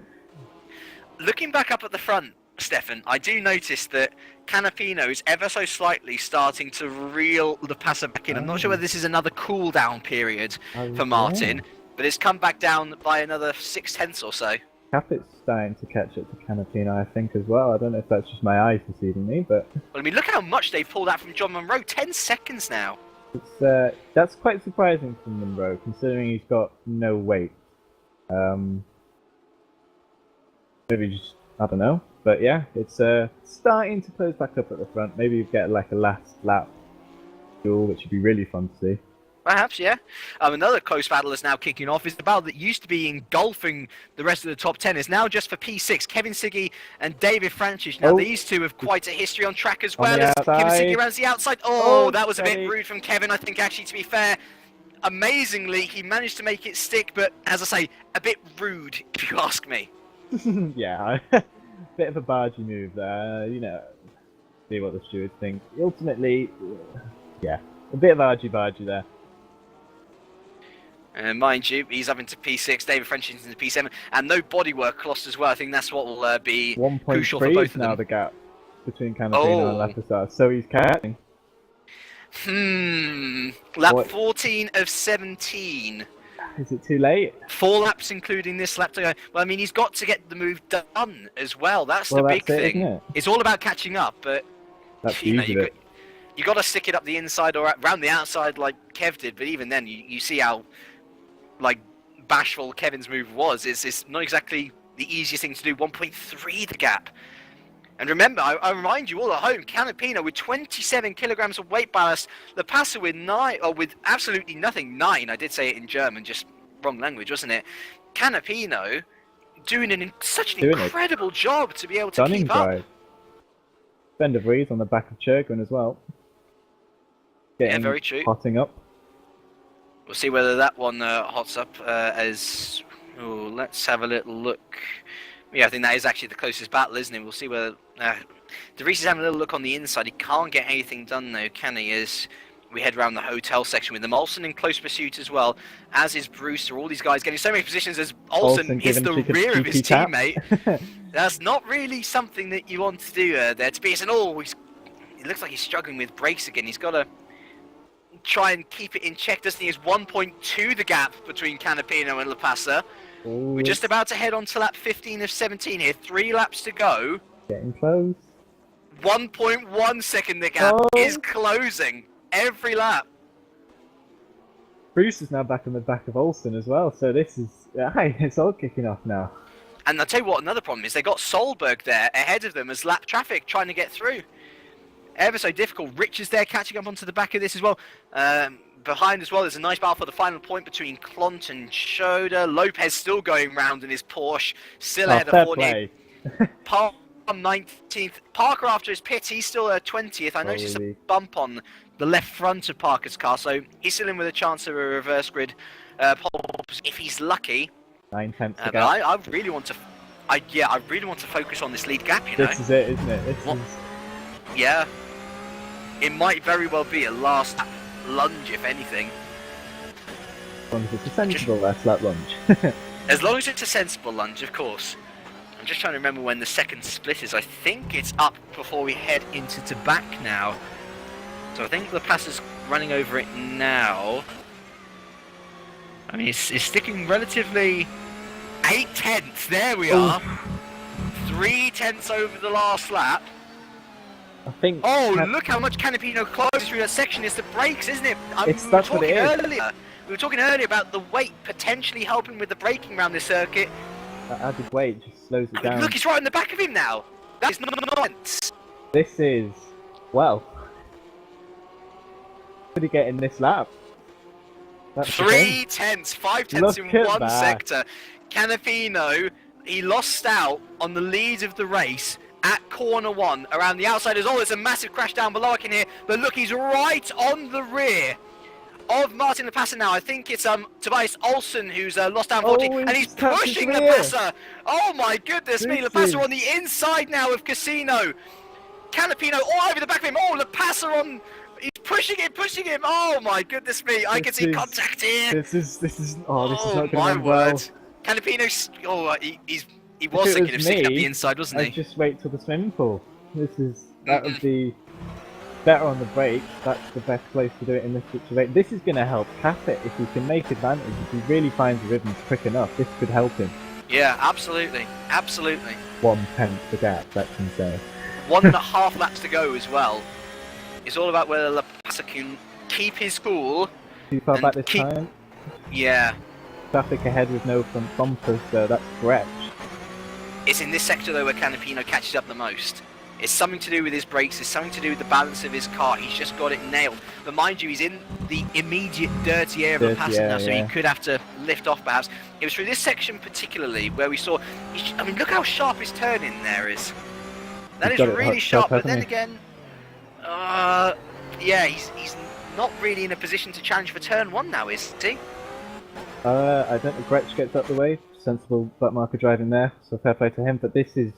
looking back up at the front, Stefan, I do notice that Canapino is ever so slightly starting to reel the passer back in. I'm not sure whether this is another cool down period for Martin, but it's come back down by another 0.6 or so. Capit's starting to catch up to Canapino, I think, as well. I don't know if that's just my eyes deceiving me, but Well, I mean, look how much they've pulled out from John Monroe. 10 seconds now. it's that's quite surprising from Monroe, considering he's got no weight. Maybe just, I don't know. But yeah, it's starting to close back up at the front. Maybe you get like a last lap duel, which would be really fun to see. Perhaps, yeah. Another close battle is now kicking off. Is the battle that used to be engulfing the rest of the top 10 is now just for P6. Kevin Siggy and David Francis. Now, these two have quite a history on track as well. As Kevin Siggy runs the outside. Oh, that was a bit rude from Kevin, I think, actually, to be fair. Amazingly, he managed to make it stick, but as I say, a bit rude, if you ask me. Yeah, bit of a bargy move there. You know, see what the stewards think. Ultimately, yeah, a bit of argy-bargy there. And mind you, he's up into P6, David French into P7, and no bodywork lost as well. I think that's what will be crucial for 1.3 both is of now them. the gap between Canapino and Lapasar, so he's catching. Lap What? 14 of 17. Is it too late? 4 laps, including this lap to go. Well, I mean, he's got to get the move done as well. That's Well, the big that's it, thing. isn't it? It's all about catching up, but That's you know, easy bit. you got to stick it up the inside or around the outside like Kev did. But even then, you see how like bashful Kevin's move was. It's not exactly the easiest thing to do. 1.3 the gap. And remember, I remind you all at home, Canapino with 27 kilograms of weight ballast, the passer with 9, or with absolutely nothing, 9. I did say it in German, just wrong language, wasn't it? Canapino doing such an incredible job to be able to Stunning keep up. drive. Bend of Reed on the back of Churgwin as well. Yeah, very true. Hotting up. We'll see whether that one hots up as... Oh, let's have a little look. Yeah, I think that is actually the closest battle, isn't it? We'll see whether... DeVries is having a little look on the inside. He can't get anything done, though, can he? As we head around the hotel section with them. Olsen in close pursuit as well, as is Brewster. All these guys getting so many positions as Olsen hits the rear of his teammate. That's not really something that you want to do there. To be it looks like he's struggling with brakes again. He's got to try and keep it in check, doesn't he? It's 1.2 the gap between Canapino and Lapasa. We're just about to head on to lap 15 of 17 here. 3 laps to go. Getting close. 1.1 second the gap is closing every lap. Bruce is now back on the back of Olsen as well, so this is... it's all kicking off now. And I'll tell you what, another problem is they got Solberg there ahead of them as lap traffic trying to get through. Ever so difficult. Rich is there catching up onto the back of this as well. Behind as well, there's a nice battle for the final point between Clont and Schoder. Lopez still going round in his Porsche, still ahead of Fournier. Parker 19th. Parker after his pit, he's still 20th. I noticed a bump on the left front of Parker's car, so he's still in with a chance of a reverse grid if he's lucky. 9 tenths But I really want to, I really want to focus on this lead gap. You know, this is it, isn't it? Yeah, it might very well be a last lunge, if anything. As long as it's a sensible last lap lunge. As long as it's a sensible lunge, of course. I'm just trying to remember when the second split is. I think it's up before we head into Tabac now. So I think the passer's running over it now. I mean, it's sticking relatively 8 tenths. There we are. 3 tenths over the last lap. I think. Oh, look how much Canapino closes through that section. It's the brakes, isn't it? That's what it is. We were talking earlier about the weight potentially helping with the braking around this circuit. That added weight just slows it down. Look, he's right in the back of him now. That's nonsense. This is, well, could he get in this lap? That's 3 tenths, 5 tenths in one sector. Canapino, he lost out on the lead of the race at corner 1 around the outside as well. There's a massive crash down below I can hear, but look, he's right on the rear of Martin Lapasa now. I think it's Tobias Olsen who's lost down 40, and he's pushing Lapasa. Oh my goodness me, Lapasa on the inside now of Casino. Canapino all over the back of him. Oh, Lapasa on. He's pushing him. Oh my goodness me! I can see contact here. This is not going to my end well. word! Canapino. He was thinking of sticking up the inside, wasn't he? I'd just wait till the swimming pool. That would be better on the break. That's the best place to do it in this situation. This is going to help Cap it if he can make advantage. If he really finds the rhythms quick enough, this could help him. Yeah, absolutely. 1/10 the gap, that's insane. 1.5 laps to go as well. It's all about whether Lapasa can keep his cool. Too far back this time. Yeah. Traffic ahead with no front bumpers, so that's correct. It's in this sector though where Canapino catches up the most. It's something to do with his brakes, it's something to do with the balance of his car. He's just got it nailed. But mind you, he's in the immediate dirty area of Lapasa now, so he could have to lift off perhaps. It was through this section particularly where we saw. I mean, look how sharp his turn in there is. That is really sharp, but then again. Yeah, he's not really in a position to challenge for turn 1 now, is he? I don't think Gretsch gets up the way. Sensible butt marker driving there, so fair play to him. But this is...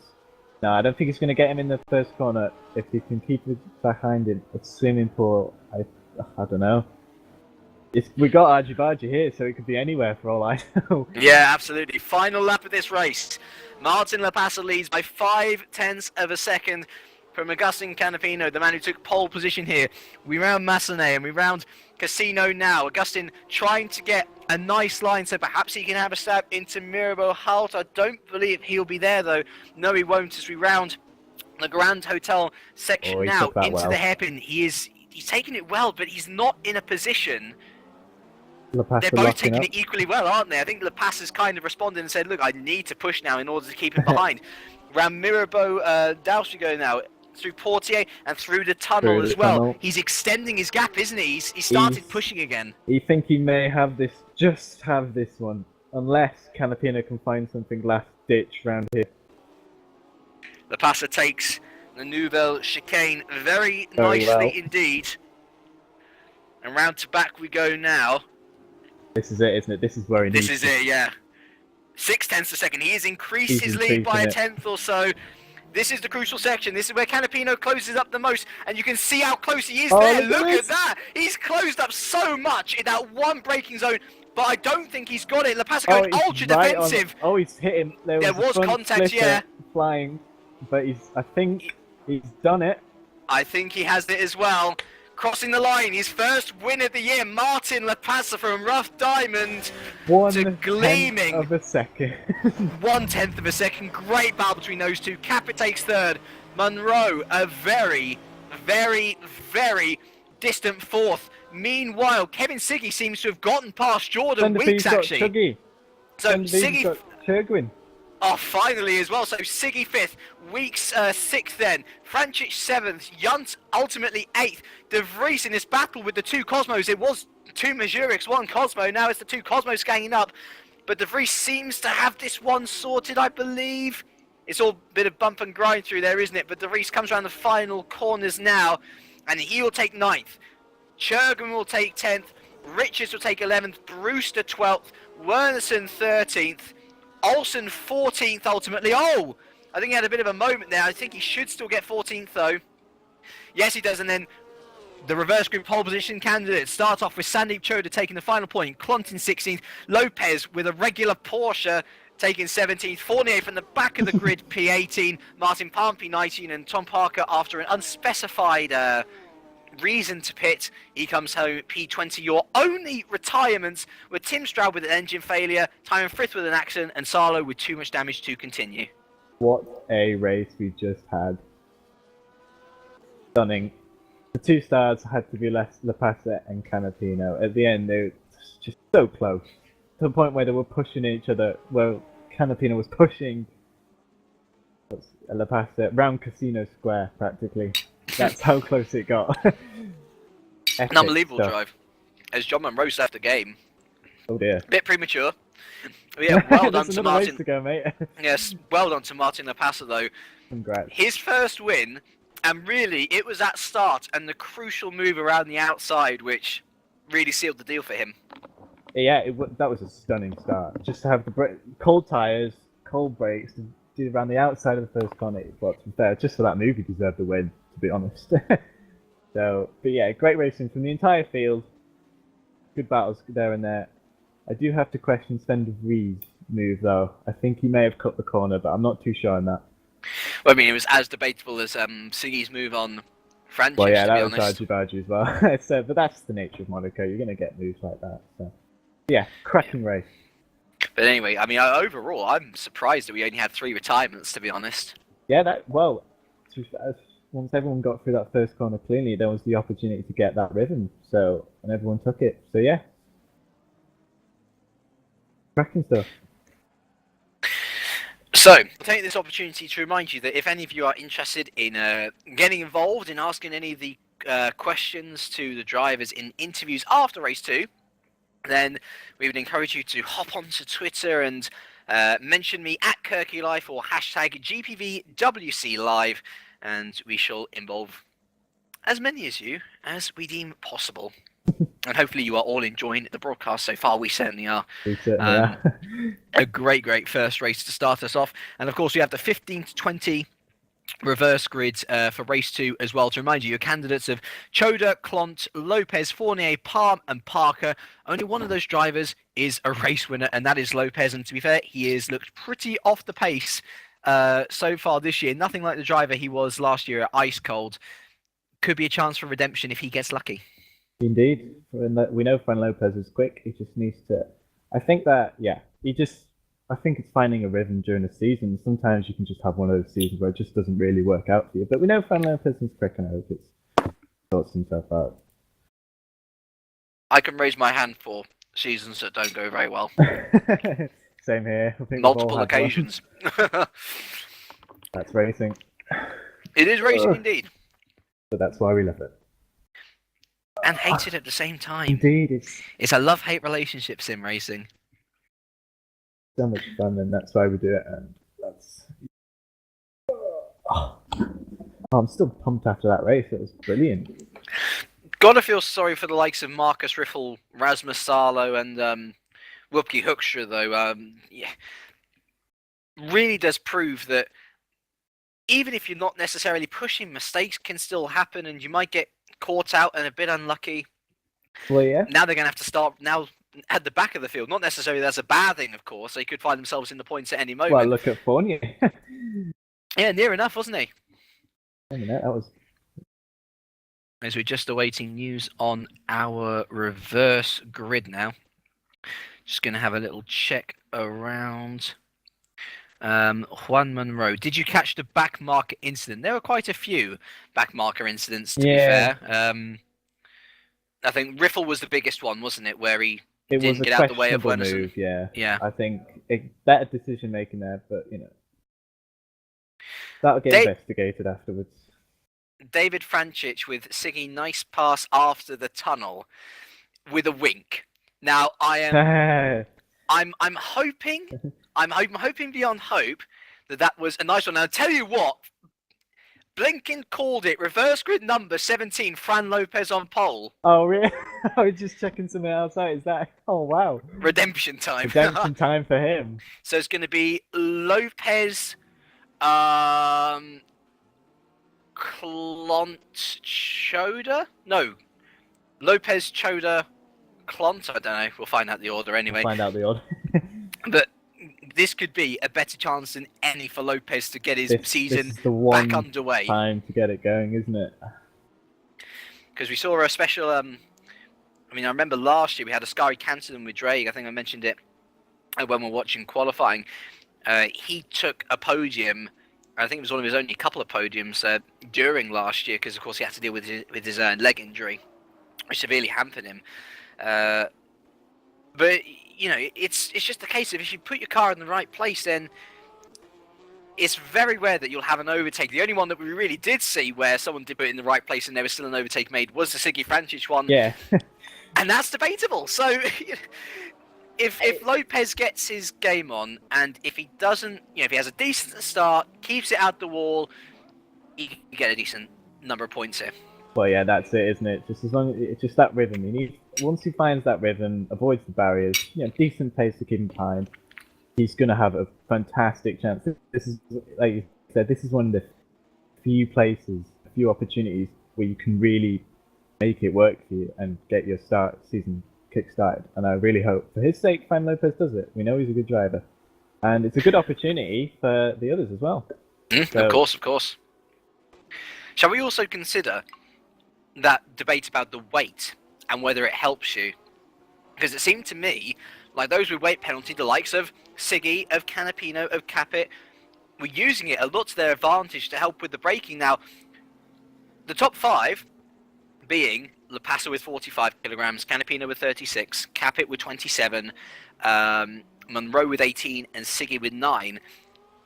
No, I don't think he's going to get him in the first corner. If he can keep it behind him, a swimming pool, I don't know. We got Arjibaji here, so it could be anywhere for all I know. Yeah, absolutely. Final lap of this race. Martin Lapasa leads by 0.5 of a second from Augustin Canapino, the man who took pole position here. We round Massenet and we round Casino now. Augustin trying to get a nice line, so perhaps he can have a stab into Mirabeau Halt. I don't believe he'll be there though. No, he won't, as we round the Grand Hotel section now into the hairpin. He's taking it well, but he's not in a position. They're both taking it equally well, aren't they? I think Lapasa has kind of responded and said, look, I need to push now in order to keep him behind. Round Mirabeau Douse we go now, through Portier and through the tunnel as well. He's extending his gap, isn't he? He started pushing again. You think he may have this, just have this one, unless Canapino can find something last ditch round here. Lapasa takes the Nouvelle chicane very nicely indeed. And round to back we go now. This is it, isn't it? This is where he needs This is it, yeah. 0.6 a second. He has increased his lead by a tenth or so. This is the crucial section. This is where Canapino closes up the most, and you can see how close he is there. Look at that! He's closed up so much in that one braking zone, but I don't think he's got it. Lapasa going ultra defensive. He's hit him. There was contact, yeah. Flying, but I think he's done it. I think he has it as well. Crossing the line, his first win of the year, Martin Lapasa from Rough Diamond to Gleaming. 1/10 of a second. 1/10 of a second. Great battle between those two. Capit takes third. Monroe, a very, very, very distant fourth. Meanwhile, Kevin Siggy seems to have gotten past Jordan Weeks, actually. So Siggy... Churgwin. Oh, finally as well. So Siggy 5th, Weeks 6th then, Francic 7th, Junt ultimately 8th. De Vries in this battle with the two Cosmos. It was two Mazureks, one Cosmo. Now it's the two Cosmos ganging up. But De Vries seems to have this one sorted, I believe. It's all a bit of bump and grind through there, isn't it? But De Vries comes around the final corners now, and he will take 9th. Churgwin will take 10th. Richards will take 11th. Brewster 12th. Wernerson 13th. Olsen 14th ultimately. Oh, I think he had a bit of a moment there. I think he should still get 14th though. Yes, he does. And then the reverse group pole position candidates start off with Sandeep Choda taking the final point. Clontin 16th. Lopez with a regular Porsche taking 17th. Fournier from the back of the grid P18. Martin Palm P19 and Tom Parker after an unspecified reason to pit. He comes home P20. Your only retirements were Tim Stroud with an engine failure, Tyrone Frith with an accident, and Salo with too much damage to continue. What a race we just had. Stunning. The 2 stars had to be Lapasa and Canapino. At the end, they were just so close. To the point where they were pushing each other. Well, Canapino was pushing Lapasa round Casino Square, practically. That's how close it got. An unbelievable drive. As John Monroe left the game. Oh dear. A bit premature. But yeah, well done to Martin. Race to go, mate. Yes, well done to Martin Lapasa though. Congrats. His first win, and really, it was that start and the crucial move around the outside which really sealed the deal for him. Yeah, that was a stunning start. Just to have the cold tires, cold brakes, and do around the outside of the first corner. Well, to be fair, just for that move, he deserved the win, to be honest. So, but yeah, great racing from the entire field. Good battles there and there. I do have to question Sven de Vries' move, though. I think he may have cut the corner, but I'm not too sure on that. Well, I mean, it was as debatable as Siggy's move on Francis, Well, yeah, to be that was honest. argy-bargy as well. So, but that's the nature of Monaco. You're going to get moves like that. So, yeah, cracking race. But anyway, I mean, overall, I'm surprised that we only had 3 retirements, to be honest. Yeah, once everyone got through that first corner cleanly, there was the opportunity to get that rhythm. So, and everyone took it. So, yeah. Cracking stuff. So, I'll take this opportunity to remind you that if any of you are interested in getting involved in asking any of the questions to the drivers in interviews after race 2, then we would encourage you to hop onto Twitter and mention me at KirkyLife or hashtag GPVWC Live, and we shall involve as many as you as we deem possible. And hopefully you are all enjoying the broadcast so far. We certainly are. We certainly are. A great first race to start us off. And of course we have the 15 to 20 reverse grid for race 2 as well. To remind you, your candidates of Choda, Clont, Lopez, Fournier, Palm and Parker. Only one of those drivers is a race winner, and that is Lopez. And to be fair, he has looked pretty off the pace so far this year. Nothing like the driver he was last year at Ice Cold. Could be a chance for redemption if he gets lucky. Indeed. We know Fran Lopez is quick. He just needs to... I think it's finding a rhythm during the season. Sometimes you can just have one of those seasons where it just doesn't really work out for you. But we know Fran Lopez is quick, and I hope it sorts himself out. I can raise my hand for seasons that don't go very well. Same here. I think we've Multiple all had occasions. one. That's racing. It is racing indeed. But that's why we love it. And hate it at the same time. Indeed, It's a love-hate relationship, sim racing. so much fun, and that's why we do it. And that's... Oh, I'm still pumped after that race. It was brilliant. Gotta feel sorry for the likes of Marcus Riffle, Rasmus Sarlo, and Wupke Hoekstra, though. Yeah, really does prove that even if you're not necessarily pushing, mistakes can still happen, and you might get caught out and a bit unlucky. Well, yeah. Now they're going to have to start now at the back of the field. Not necessarily that's a bad thing, of course. They could find themselves in the points at any moment. Well, look at Fournier. Yeah, near enough, wasn't he? I mean, that was... As we're just awaiting news on our reverse grid now. Just going to have a little check around. Juan Monroe, did you catch the back marker incident? There were quite a few back marker incidents, to be fair. I think Riffle was the biggest one, wasn't it? Where he didn't get out the way of Wennerson. Move, Yeah. I think better decision making there, but that'll get investigated afterwards. David Francic with Siggy, nice pass after the tunnel with a wink. Now I'm hoping beyond hope that was a nice one. And I'll tell you what, Blinken called it reverse grid number 17, Fran Lopez on pole. Oh, really? I was just checking something else out. Is that? Oh, wow. Redemption time. Redemption time for him. So it's going to be Lopez, Clont, Choda? No. Lopez, Choda, Clont? I don't know. We'll find out the order anyway. We'll find out the order. But this could be a better chance than any for Lopez to get his season this is the one back underway. Time to get it going, isn't it? Because we saw a special... I remember last year we had a Scary Canton with Drake. I think I mentioned it when we were watching qualifying. He took a podium. I think it was one of his only couple of podiums during last year because, of course, he had to deal with his leg injury, which severely hampered him. But it's just a case of if you put your car in the right place, then it's very rare that you'll have an overtake. The only one that we really did see where someone did put it in the right place and there was still an overtake made was the Siggy Francic one. Yeah. And that's debatable. So if Lopez gets his game on, and if he doesn't, if he has a decent start, keeps it out the wall, he can get a decent number of points here. Well, yeah, that's it, isn't it? Just as long as it's just that rhythm. He needs once he finds that rhythm, avoids the barriers, decent pace to keep him behind. He's gonna have a fantastic chance. This is, like you said, this is one of the few opportunities where you can really make it work for you and get your season kick-started. And I really hope, for his sake, Fan Lopez does it. We know he's a good driver, and it's a good opportunity for the others as well. Of course. Shall we also consider that debate about the weight and whether it helps you? Because it seemed to me like those with weight penalty, the likes of Siggy, of Canapino, of Capit, were using it a lot to their advantage to help with the braking. Now, the top 5 being Lapasa with 45 kilograms, Canapino with 36, Capit with 27, Monroe with 18, and Siggy with 9.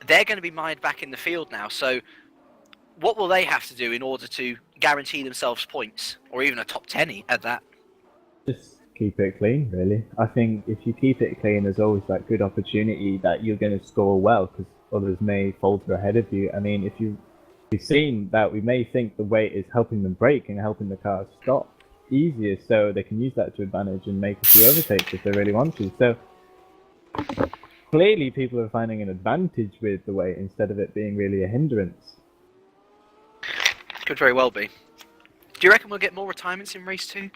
They're going to be mired back in the field now. So what will they have to do in order to guarantee themselves points, or even a top 10 at that? Just keep it clean, really. I think if you keep it clean, there's always that good opportunity that you're going to score well, because others may falter ahead of you. I mean, if you've seen that, we may think the weight is helping them brake and helping the cars stop easier, so they can use that to advantage and make a few overtakes if they really want to. So clearly people are finding an advantage with the weight instead of it being really a hindrance. Could very well be. Do you reckon we'll get more retirements in race 2?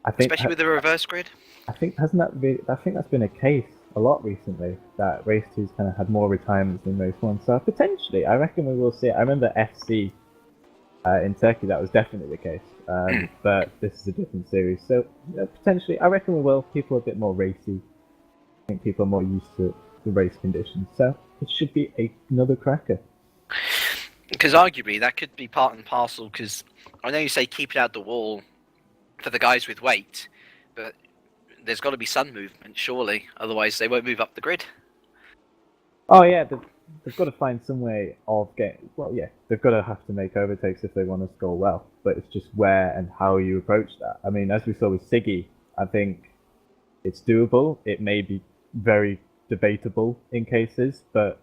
I think, especially with the reverse grid? I think that's been a case a lot recently, that race 2's kind of had more retirements than race 1. So potentially, I reckon we will see it. I remember FC in Turkey, that was definitely the case. But this is a different series. So potentially, I reckon we will. People are a bit more racy. I think people are more used to the race conditions. So it should be another cracker. Because arguably, that could be part and parcel, because I know you say keep it out the wall for the guys with weight, but there's got to be some movement, surely. Otherwise, they won't move up the grid. Oh, yeah, they've got to find some way of getting... Well, yeah, they've got to have to make overtakes if they want to score well, but it's just where and how you approach that. I mean, as we saw with Siggy, I think it's doable. It may be very debatable in cases, but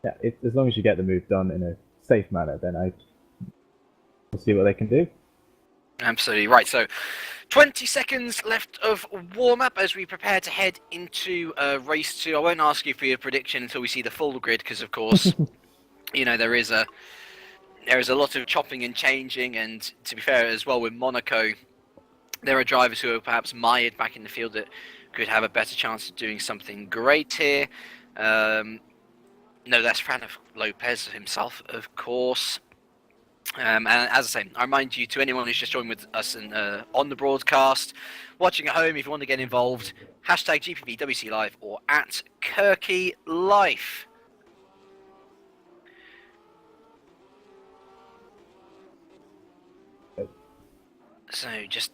yeah, as long as you get the move done in a safe manner, then we'll see what they can do. Absolutely right. So 20 seconds left of warm-up as we prepare to head into race 2. I won't ask you for your prediction until we see the full grid, because of course, there is a lot of chopping and changing, and to be fair as well with Monaco, there are drivers who are perhaps mired back in the field that could have a better chance of doing something great here. No less fan of Lopez himself, of course. And as I say, I remind you, to anyone who's just joined with us on the broadcast, watching at home, if you want to get involved, hashtag GPVWC Live or at Kirky Life. So just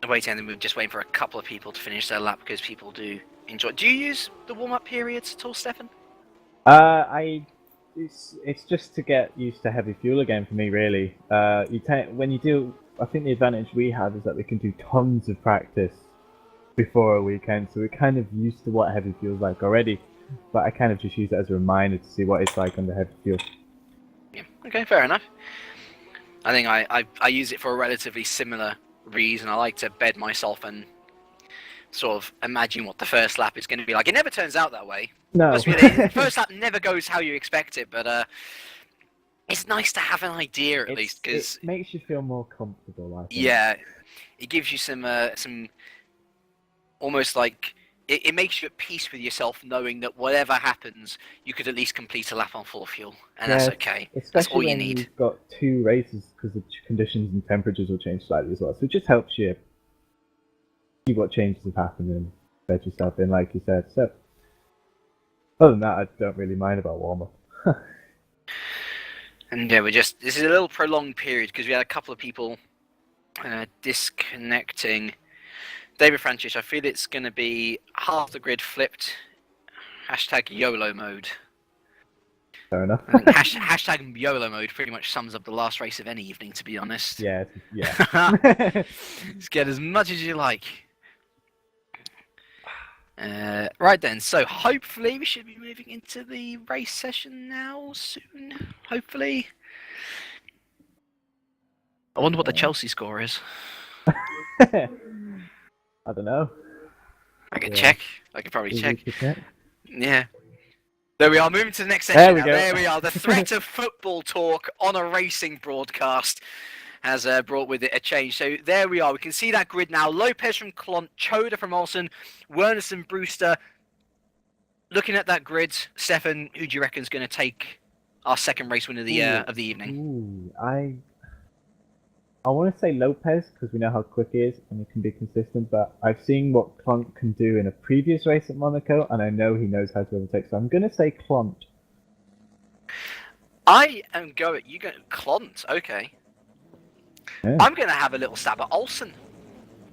waiting, and we're just waiting for a couple of people to finish their lap, because people do enjoy. Do you use the warm-up periods at all, Stefan? It's just to get used to heavy fuel again for me, really. When you do, I think the advantage we have is that we can do tons of practice before a weekend, so we're kind of used to what heavy fuel's like already. But I kind of just use it as a reminder to see what it's like under heavy fuel. Yeah, okay, fair enough. I think I use it for a relatively similar reason. I like to bed myself and sort of imagine what the first lap is going to be like. It never turns out that way. No. The first lap never goes how you expect it, but it's nice to have an idea at least, because it makes you feel more comfortable, I think. Yeah, it gives you some almost like it makes you at peace with yourself, knowing that whatever happens, you could at least complete a lap on full fuel, and that's okay. That's all you need. You've got 2 races, because the conditions and temperatures will change slightly as well, so it just helps you see what changes have happened and bed yourself in, like you said. So other than that, I don't really mind about warm-up. And yeah, this is a little prolonged period, because we had a couple of people disconnecting. David Francis, I feel it's going to be half the grid flipped. Hashtag YOLO mode. Fair enough. I think hashtag YOLO mode pretty much sums up the last race of any evening, to be honest. Yeah. Just get as much as you like. Right then, so hopefully we should be moving into the race session now soon. Hopefully. I wonder what the Chelsea score is. I don't know. I can Yeah. check. I can probably Easy check. to check. Yeah. There we are, moving to the next There session we now. go. There we are. The threat of football talk on a racing broadcast has brought with it a change. So there we are. We can see that grid now. Lopez from Klont, Choda from Olsen, Wernerson, Brewster. Looking at that grid, Stefan, who do you reckon is going to take our second race win of the evening? Ooh, I want to say Lopez because we know how quick he is and he can be consistent. But I've seen what Klont can do in a previous race at Monaco, and I know he knows how to overtake. So I'm going to say Klont. I am going. You go Klont, okay. Yeah. I'm going to have a little stab at Olsen.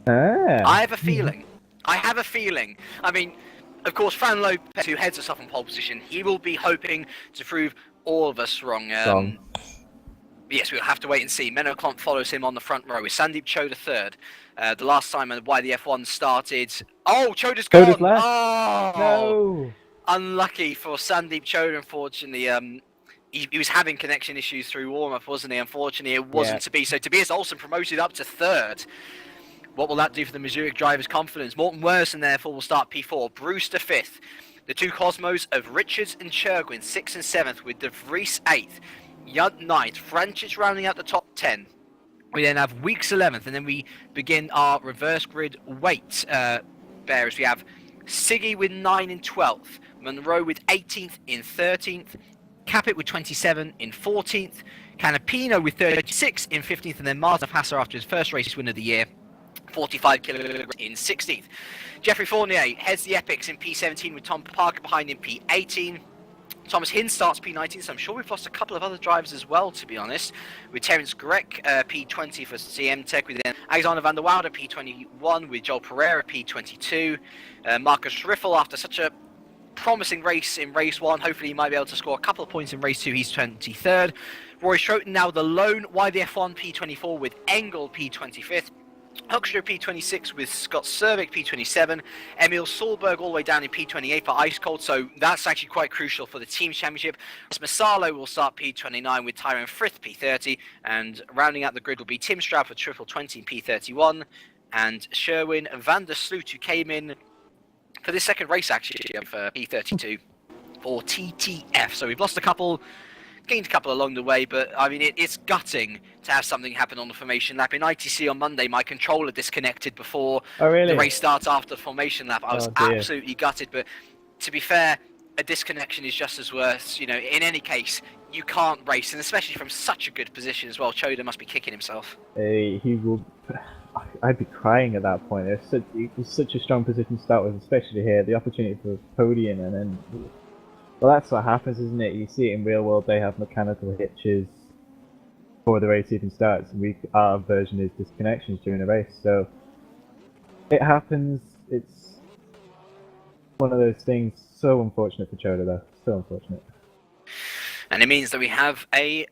Ah. I have a feeling. I mean, of course, Fran Lopez, who heads us off in pole position, he will be hoping to prove all of us wrong. Yes, we'll have to wait and see. Menno Klont follows him on the front row with Sandeep Choda third. The last time why the F1 started. Oh, Choda's gone! Choda's left. Oh! No! Unlucky for Sandeep Choda, unfortunately. He was having connection issues through warm-up, wasn't he? Unfortunately, it wasn't to be. So Tobias Olsen promoted up to third. What will that do for the Missouri drivers' confidence? Morten Wernerson, therefore, will start P4. Brewster fifth. The two Cosmos of Richards and Cherguin, 6th and 7th, with De Vries 8th. Junt 9th. Francis rounding out the top 10. We then have Weeks 11th, and then we begin our reverse grid weight bearers. We have Siggy with 9 in 12th. Monroe with 18th in 13th. Capit with 27 in 14th. Canapino with 36 in 15th. And then Martin Passer after his first race win of the year. 45 kilograms in 16th. Jeffrey Fournier heads the Epics in P17 with Tom Parker behind him P18. Thomas Hinz starts P19, so I'm sure we've lost a couple of other drivers as well, to be honest. With Terence Grech, P20 for CM Tech, with then Alexander van der Woude, P21, with Joel Pereira, P22. Marcus Riffel, after such a promising race in race 1, hopefully he might be able to score a couple of points in race 2, he's 23rd. Roy Schroten now the lone YDF1 P24 with Engel P25th. Huckster P26 with Scott Cervic P27, Emil Solberg all the way down in P28 for Ice Cold, so that's actually quite crucial for the team championship. Masalo will start P29 with Tyrone Frith P30, and rounding out the grid will be Tim Stroud for triple 20 in P31, and Sherwin van der Sloot, who came in for this second race actually for P32 for TTF. So we've lost a couple, gained a couple along the way, but I mean it's gutting to have something happen on the formation lap. In ITC on Monday, my controller disconnected before the race starts after the formation lap. I was absolutely gutted, but to be fair, a disconnection is just as worse. You know, in any case, you can't race, and especially from such a good position as well. Choda must be kicking himself. He will. I'd be crying at that point. It was such a strong position to start with, especially here. The opportunity for podium, and then. Well, that's what happens, isn't it? You see it in real world. They have mechanical hitches before the race even starts. Our version is disconnections during the race, so it happens. It's one of those things. So unfortunate for Choda, though. So unfortunate. And it means that we have a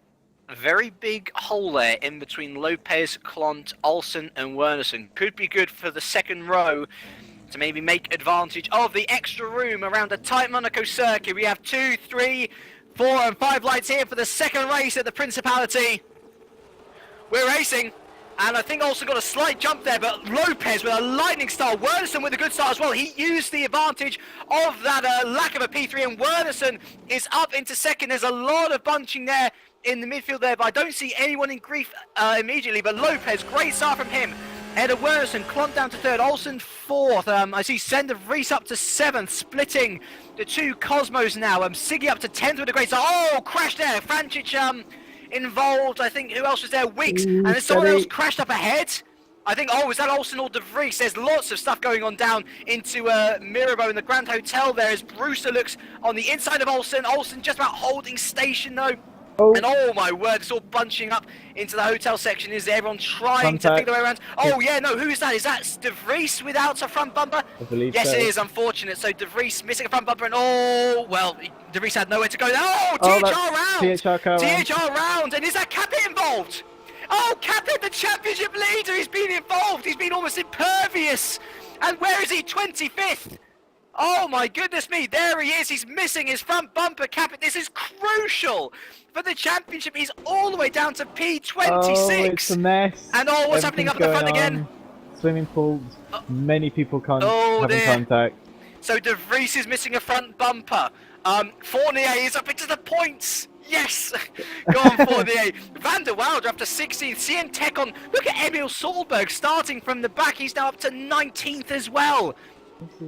very big hole there in between Lopez, Klont, Olsen, and Wernerson. Could be good for the second row to maybe make advantage of the extra room around a tight Monaco circuit. We have 2, 3, 4, and 5 lights here for the second race at the Principality. We're racing, and I think Olsen got a slight jump there, but Lopez with a lightning start. Wernerson with a good start as well. He used the advantage of that lack of a P3, and Wernerson is up into second. There's a lot of bunching there in the midfield there, but I don't see anyone in grief immediately, but Lopez, great start from him. Ahead of Wernerson, Klont down to third, Olsen fourth. I see Sender Vries up to seventh, splitting the two Cosmos now. Siggy up to 10th with a great start. Oh, crash there. Francic involved. I think, who else was there? Weeks. And then someone else crashed up ahead. I think, was that Olsen or De Vries? There's lots of stuff going on down into Mirabeau in the Grand Hotel there as Brewster looks on the inside of Olsen. Olsen just about holding station though. And oh my word, it's all bunching up into the hotel section. Is everyone trying to figure their way around? Oh yeah, no, who is that? Is that De Vries without a front bumper? Yes, it is, unfortunate. So De Vries missing a front bumper, and De Vries had nowhere to go. THR round! THR round! And is that Capit involved? Oh, Capit, the championship leader, he's been involved. He's been almost impervious. And where is he? 25th. Oh my goodness me, there he is. He's missing his front bumper cap. This is crucial for the championship. He's all the way down to P26. Oh, it's a mess. And oh, what's happening up at the front again? Swimming pools. Many people can't Oh, have dear. contact. So De Vries is missing a front bumper. Fournier is up into the points. Yes! Go on, Fournier. Van der Wilder after 16th. CN Tech on. Look at Emil Solberg starting from the back. He's now up to 19th as well.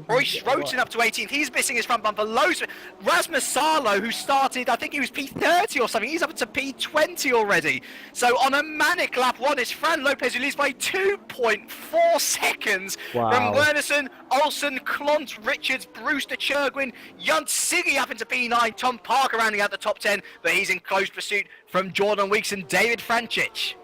Roy Schroten up to 18th. He's missing his front bumper. Loads. Rasmus Salo, who started, I think he was P30 or something. He's up to P20 already. So on a manic lap one, it's Fran Lopez who leads by 2.4 seconds Wow. from Wernerson, Olsen, Klont, Richards, Brewster, Churgwin, Junt, Siggy up into P9. Tom Parker rounding out the top 10, but he's in close pursuit from Jordan Weeks and David Francic.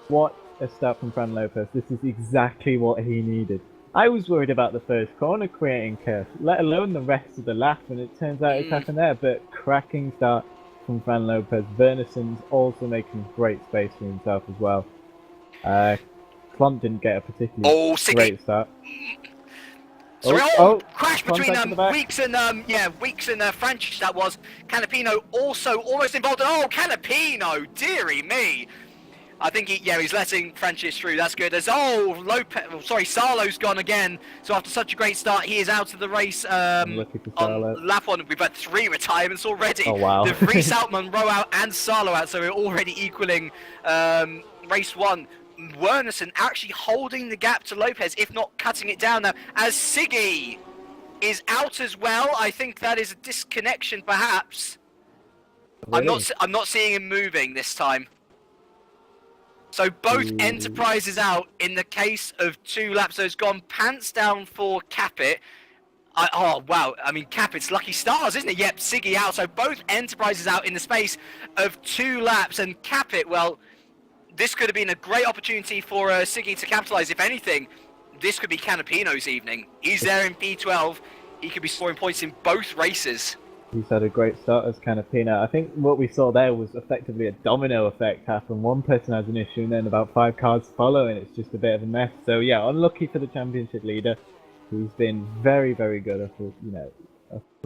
What a start from Fran Lopez. This is exactly what he needed. I was worried about the first corner creating chaos, let alone the rest of the lap, and it turns out it's happened there. But cracking start from Fran Lopez. Wernerson's also making great space for himself as well. Klont didn't get a particularly great start. Sorry, crash between contact at the back. Weeks and Weeks and Francic. That was Canapino also almost involved. Oh, Canapino, dearie me. I think he's letting Francic through. That's good. There's Salo's gone again. So after such a great start, he is out of the race. On lap one, we've had 3 retirements already. Oh wow! The Vries out, Monroe out, and Salo out. So we're already equaling race 1. Wernerson actually holding the gap to Lopez, if not cutting it down now. As Siggy is out as well. I think that is a disconnection, perhaps. Really? I'm not seeing him moving this time. So both Enterprises out in the case of 2 laps. So it's gone pants down for Capit. Oh, wow. I mean, Capit's lucky stars, isn't it? Yep, Siggy out. So both Enterprises out in the space of 2 laps. And Capit, well, this could have been a great opportunity for Siggy to capitalise. If anything, this could be Canapino's evening. He's there in P12. He could be scoring points in both races. He's had a great start as Canapino. I think what we saw there was effectively a domino effect happen. One person has an issue and then about 5 cars follow, and it's just a bit of a mess. So yeah, unlucky for the championship leader, who's been very, very good for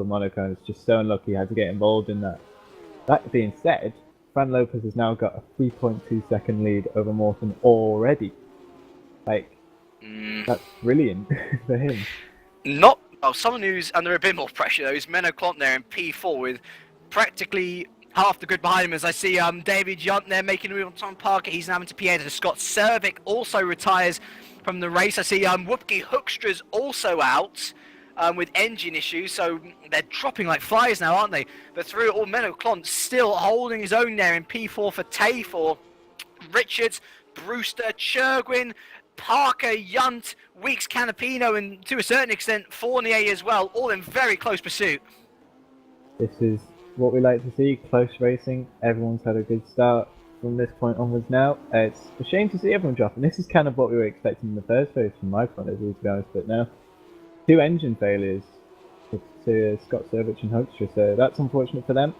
Monaco, and it's just so unlucky he had to get involved in that. That being said, Fran Lopez has now got a 3.2 second lead over Morton already. That's brilliant for him. Someone who's under a bit more pressure though is Menno Klont there in P4 with practically half the grid behind him. As I see David Junt there making a move on Tom Parker. He's now into P8. Scott Cervic also retires from the race. I see Whoopke Hoekstra's also out with engine issues, so they're dropping like flies now, aren't they? But through it all, Menno Klont still holding his own there in P4 for TAFE. Richards, Brewster, Churgwin, Parker, Junt, Weeks, Canapino, and to a certain extent Fournier as well, all in very close pursuit. This is what we like to see, close racing. Everyone's had a good start from this point onwards now. It's a shame to see everyone drop, and this is kind of what we were expecting in the first race from my point of view, to be honest, but no. 2 engine failures to Scott Cervic and Hoekstra, so that's unfortunate for them.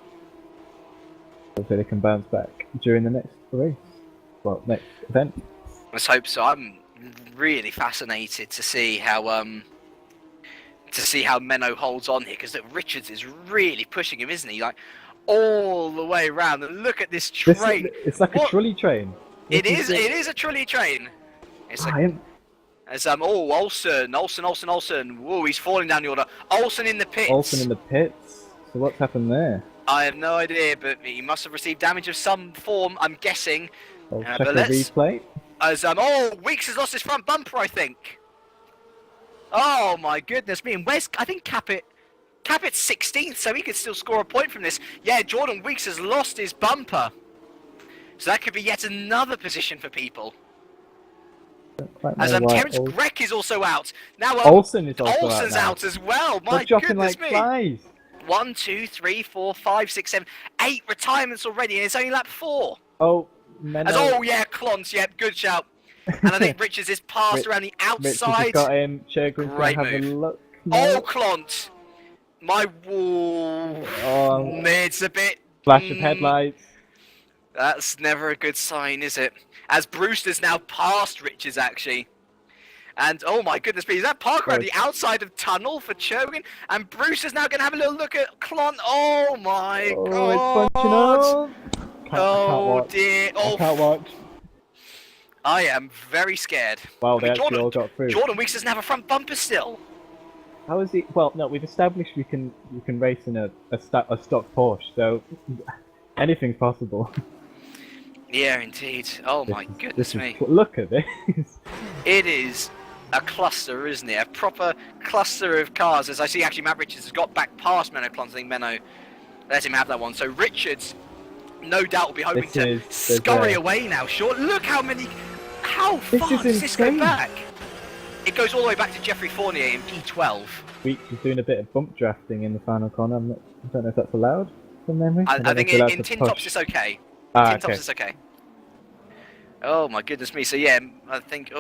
Hopefully they can bounce back during the next race. Well, next event. Let's hope so. I'm really fascinated to see how Menno holds on here, because Richards is really pushing him, isn't he? Like all the way around. And look at this train. It's like a trolley train. It is a trolley train. It's Olsen. Whoa, he's falling down the order. Olsen in the pits. Olsen in the pits. So what's happened there? I have no idea, but he must have received damage of some form, I'm guessing. Check the replay. As Weeks has lost his front bumper, I think. Oh my goodness me! And where's, I think Capit's 16th, so he could still score a point from this. Yeah, Jordan Weeks has lost his bumper, so that could be yet another position for people. As Terence Grech is also out now. Olsen's out as well. My goodness me! Flies. 1, 2, 3, 4, 5, 6, 7, 8 retirements already, and it's only lap 4. Oh. Menno. Klont, good shout. And I think Richards is passed around the outside. Got him. Great move. A look. Oh, Klont! My wall. It's a bit. Flash of headlights. That's never a good sign, is it? As Brewster's now passed Richards, actually. And oh my goodness me, is that Parker on Good. the outside of tunnel for Cherwin? And Bruce is now going to have a little look at Clon. Oh my Oh, god! it's bunching up. I can't Oh watch. dear! I Oh, can't watch. I am very scared. Wow, I they mean, actually all got through. Jordan Weeks doesn't have a front bumper still. How is he? Well, no, we've established we can race in a stock Porsche, so anything's possible. Yeah, indeed. Oh my goodness me. Look at this. It is a cluster, isn't it? A proper cluster of cars. As I see, actually, Matt Richards has got back past Menno Klons. I think Menno let him have that one. So Richards, no doubt, will be hoping to scurry away now. Sure. Look how many. How far does this go back? It goes all the way back to Jeffrey Fournier in P12. Weeks is doing a bit of bump drafting in the final corner. I don't know if that's allowed from memory. I think in Tin Tops it's okay. Tin Tops it's okay. Oh my goodness me. So yeah, I think,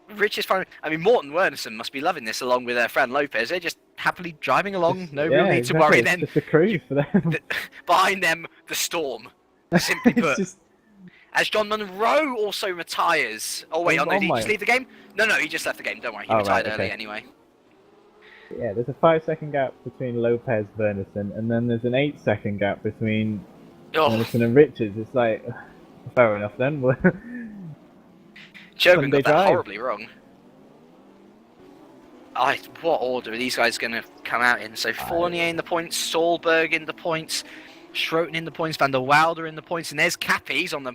Richard's fine. I mean, Morten Wernerson must be loving this along with Fran Lopez. They're just happily driving along. No real need to worry. Then just a cruise for them. Behind them, the storm. Simply put. As John Monroe also retires. Oh wait, did he just leave the game? No, he just left the game. Don't worry, he retired early anyway. Yeah, there's a 5-second gap between Lopez, Wernerson, and then there's an 8-second gap between Wernerson and Richards. It's like, fair enough then. Jogan got that horribly wrong. What order are these guys going to come out in? So Fournier in the points, Solberg in the points, Schroten in the points, Van der Wilder in the points, and there's Cappies on the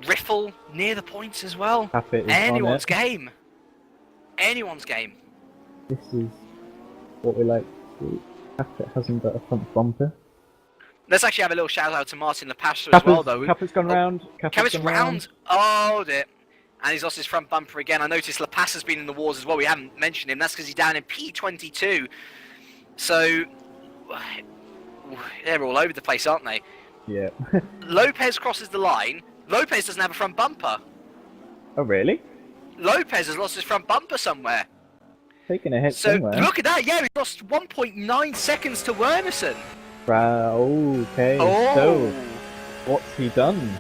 Riffle near the points as well. Anyone's game. Anyone's game. This is what we like to see. Capit hasn't got a front bumper. Let's actually have a little shout out to Martin Lepastra as well, though. Capit's gone round. Capit's round. Oh dear. And he's lost his front bumper again. I noticed Lapas has been in the wars as well. We haven't mentioned him. That's because he's down in P22. So they're all over the place, aren't they? Yeah. Lopez crosses the line. Lopez doesn't have a front bumper. Oh, really? Lopez has lost his front bumper somewhere. Taking a hit so somewhere. Look at that. Yeah, he lost 1.9 seconds to Wernerson. Okay. Oh. So, what's he done?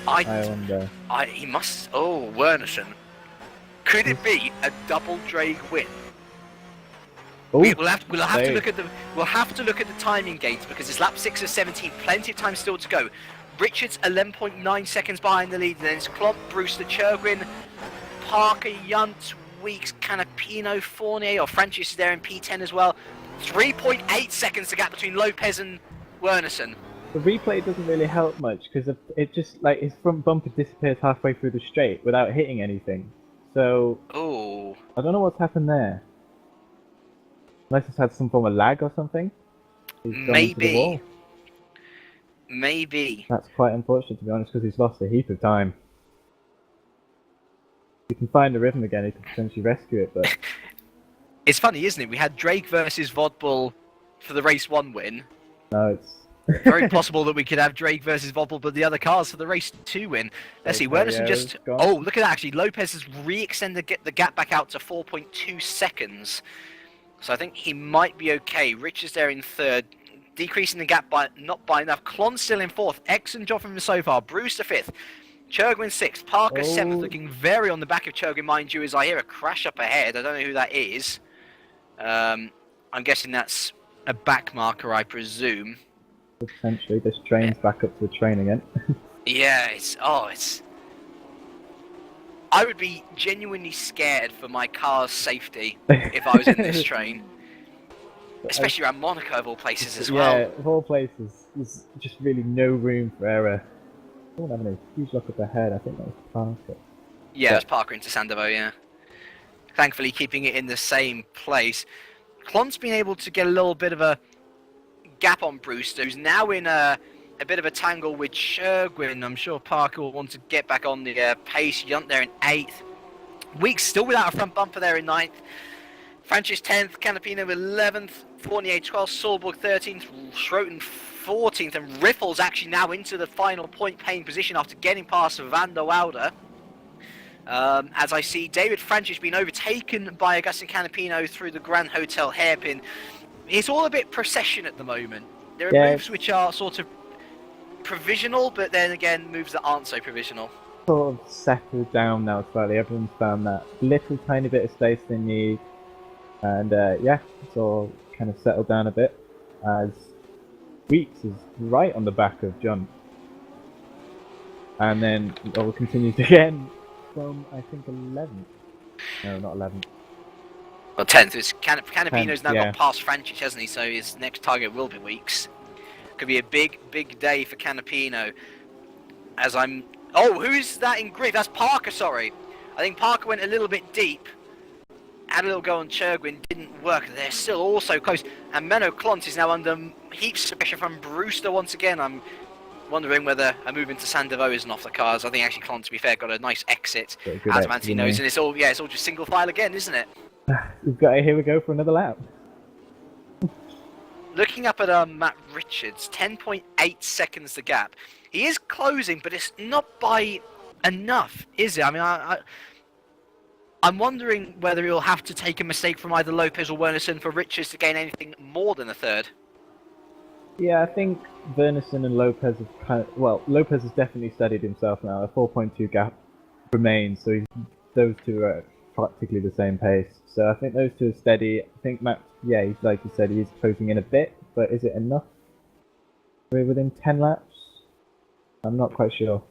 I wonder. He must. Oh, Wernerson. Could it be a double drag win? We'll have to look at the timing gates because it's lap 6 of 17. Plenty of time still to go. Richards 11.9 seconds behind the lead. And then it's Klomp, Brewster, Cherwin, Parker, Yunt, Weeks, Canapino, Fournier, or Francis is there in P10 as well. 3.8 seconds to gap between Lopez and Wernerson. The replay doesn't really help much because it just like his front bumper disappears halfway through the straight without hitting anything. So I don't know what's happened there. Unless it's had some form of lag or something. Maybe. That's quite unfortunate to be honest because he's lost a heap of time. If you can find the rhythm again, he could potentially rescue it, but it's funny, isn't it? We had Drake versus Vodbull for the race 1 win. No, it's very possible that we could have Drake versus Vodbull, but the other cars for the race 2 win. Let's see, Wernerson just... Oh, look at that, actually. Lopez has re-extended the gap back out to 4.2 seconds. So I think he might be okay. Rich is there in 3rd, decreasing the gap by not by enough. Klon still in 4th. Excellent job from him so far. Brewster 5th. Cherwin 6th. Parker 7th, looking very on the back of Cherwin, mind you, as I hear a crash up ahead. I don't know who that is. I'm guessing that's a back marker, I presume. Potentially, this train's back up to the train again. Yeah, I would be genuinely scared for my car's safety if I was in this train. Especially around Monaco of all places as well. Yeah, of all places, there's just really no room for error. I don't have any huge look up ahead, I think that was Parker. Yeah, it was Parker into Sandovo, yeah. Thankfully keeping it in the same place. Klon's been able to get a little bit of a gap on Brewster, who's now in a bit of a tangle with Cherwin. I'm sure Parker will want to get back on the pace. Yunt there in 8th. Weeks still without a front bumper there in 9th. Francis 10th, Canapino 11th, Fournier 12th, Solberg 13th, Schroten 14th, and Riffle's actually now into the final point-paying position after getting past Van der Wilder. As I see David Francis being overtaken by Augustin Canapino through the Grand Hotel hairpin. It's all a bit procession at the moment. There are moves which are sort of provisional, but then again, moves that aren't so provisional. sort of settled down now slightly. Everyone's found that little tiny bit of space they need, and yeah, it's all kind of settled down a bit. As Weeks is right on the back of John, and then it all continues again from I think 11th. No, not 11th. Well, 10th. Canapino's now yeah. got past Francis, hasn't he? So his next target will be Weeks. Could be a big day for Canapino. As I'm... Oh, who's that in grid? That's Parker, sorry. I think Parker went a little bit deep. Had a little go on Chergwin, didn't work. They're still also close. And Menno Klont is now under heaps of pressure from Brewster once again. I'm wondering whether a move into Sandovo isn't off the cards. I think actually Klont, to be fair, got a nice exit, as Manti knows. And it's all just single file again, isn't it? Here we go for another lap. Looking up at Matt Richards, 10.8 seconds the gap. He is closing, but it's not by enough, is it? I mean, I'm wondering whether he'll have to take a mistake from either Lopez or Wernerson for Richards to gain anything more than a third. Yeah, I think Wernerson and Lopez have Lopez has definitely steadied himself now. A 4.2 gap remains, so those two are practically the same pace. So I think those two are steady. I think Matt, yeah, he's, like you said, he's closing in a bit, but is it enough? We're within 10 laps? I'm not quite sure.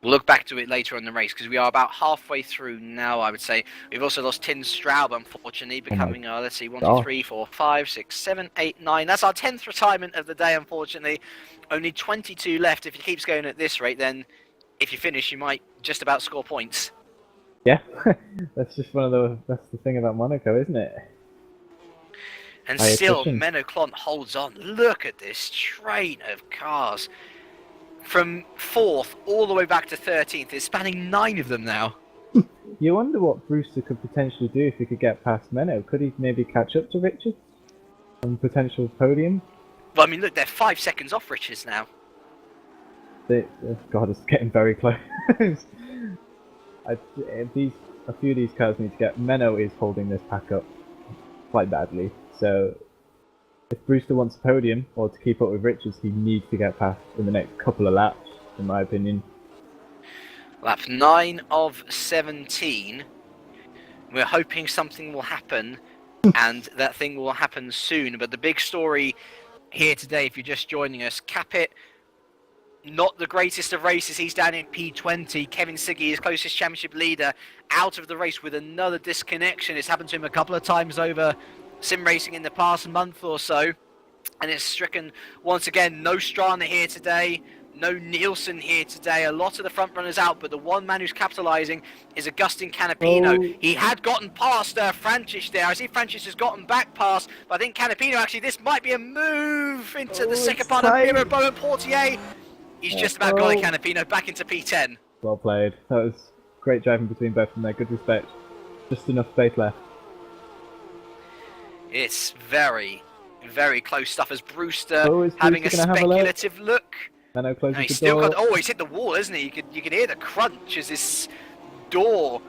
We'll look back to it later on in the race, because we are about halfway through now, I would say. We've also lost Tim Straub, unfortunately, becoming, let's see, 1, 2, 3, 4, 5, 6, 7, 8, 9. That's our 10th retirement of the day, unfortunately. Only 22 left. If he keeps going at this rate, then if you finish, you might just about score points. Yeah, that's just that's the thing about Monaco, isn't it? And still, Menno Klont holds on. Look at this train of cars. From 4th all the way back to 13th. It's spanning 9 of them now. You wonder what Brewster could potentially do if he could get past Menno. Could he maybe catch up to Richards on potential podium? Well, I mean, look, they're 5 seconds off Richards now. God, it's getting very close. A few of these cars need to get... Menno is holding this pack up quite badly, so if Brewster wants a podium, or to keep up with Richards, he needs to get past in the next couple of laps, in my opinion. Lap 9 of 17. We're hoping something will happen, and that thing will happen soon. But the big story here today, if you're just joining us, Capit, not the greatest of races. He's down in P20. Kevin Siggy, his closest championship leader, out of the race with another disconnection. It's happened to him a couple of times over sim racing in the past month or so, and it's stricken once again. No Strana here today, no Nielsen here today. A lot of the front runners out, but the one man who's capitalising is Agustin Canapino. Oh. He had gotten past Francis there. I see Francis has gotten back past, but I think Canapino actually, this might be a move into the second part of Miro Bowen Portier. He's just about got it, Canapino, back into P10. Well played. That was great driving between both of them there. Good respect. Just enough space left. It's very, very close stuff as Brewster having a speculative look. Menno closes he's the still door. got. Oh, he's hit the wall, isn't he? You could hear the crunch as this door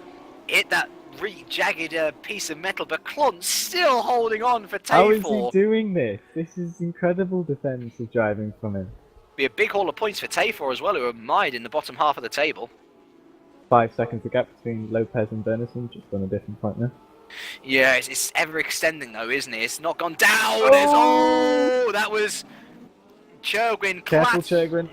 hit that really jagged piece of metal. But Klont's still holding on for Tafor. How is he doing this? This is incredible defensive driving from him. Be a big haul of points for Tafor as well, who are mired in the bottom half of the table. 5 seconds the gap between Lopez and Bernison, just on a different point now. Yeah, it's ever extending though, isn't it? It's not gone down. Oh, that was Chergwin. Careful, Chergwin.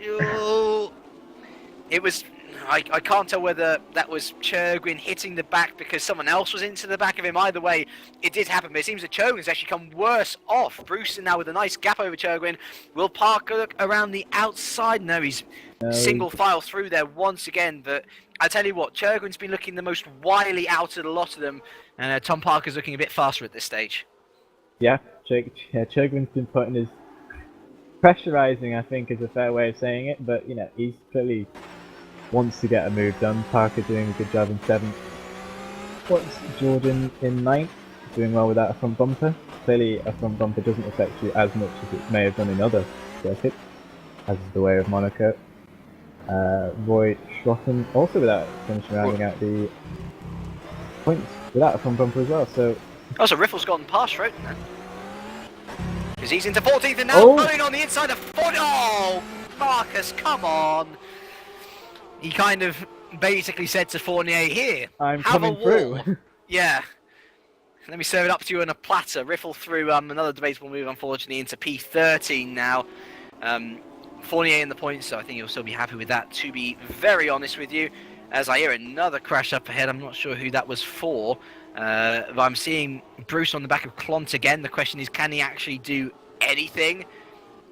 It was. I can't tell whether that was Chergwin hitting the back because someone else was into the back of him. Either way, it did happen, but it seems that Chergwin's actually come worse off. Brewster now with a nice gap over Chergwin. Will Parker look around the outside? No, he's single file through there once again, but I tell you what, Chergwin's been looking the most wily out of a lot of them, and Tom Parker's looking a bit faster at this stage. Yeah, Chergwin's been putting his... pressurising, I think, is a fair way of saying it, but, you know, he's clearly wants to get a move done. Parker doing a good job in 7th. What's Jordan in 9th? Doing well without a front bumper. Clearly, a front bumper doesn't affect you as much as it may have done in other circuits, as is the way of Monaco. Roy Schrotten also without finishing rounding out the points without a front bumper as well. So Riffle's gotten past Schrotten then, because he's into 14th and now running on the inside of 40. Oh, Marcus, come on! He kind of basically said to Fournier, here, I'm have coming a war. through. Yeah. Let me serve it up to you on a platter. Riffle through another debatable move, unfortunately, into P13 now. Fournier in the points, so I think you'll still be happy with that, to be very honest with you. As I hear another crash up ahead, I'm not sure who that was for. But I'm seeing Bruce on the back of Clont again. The question is, can he actually do anything?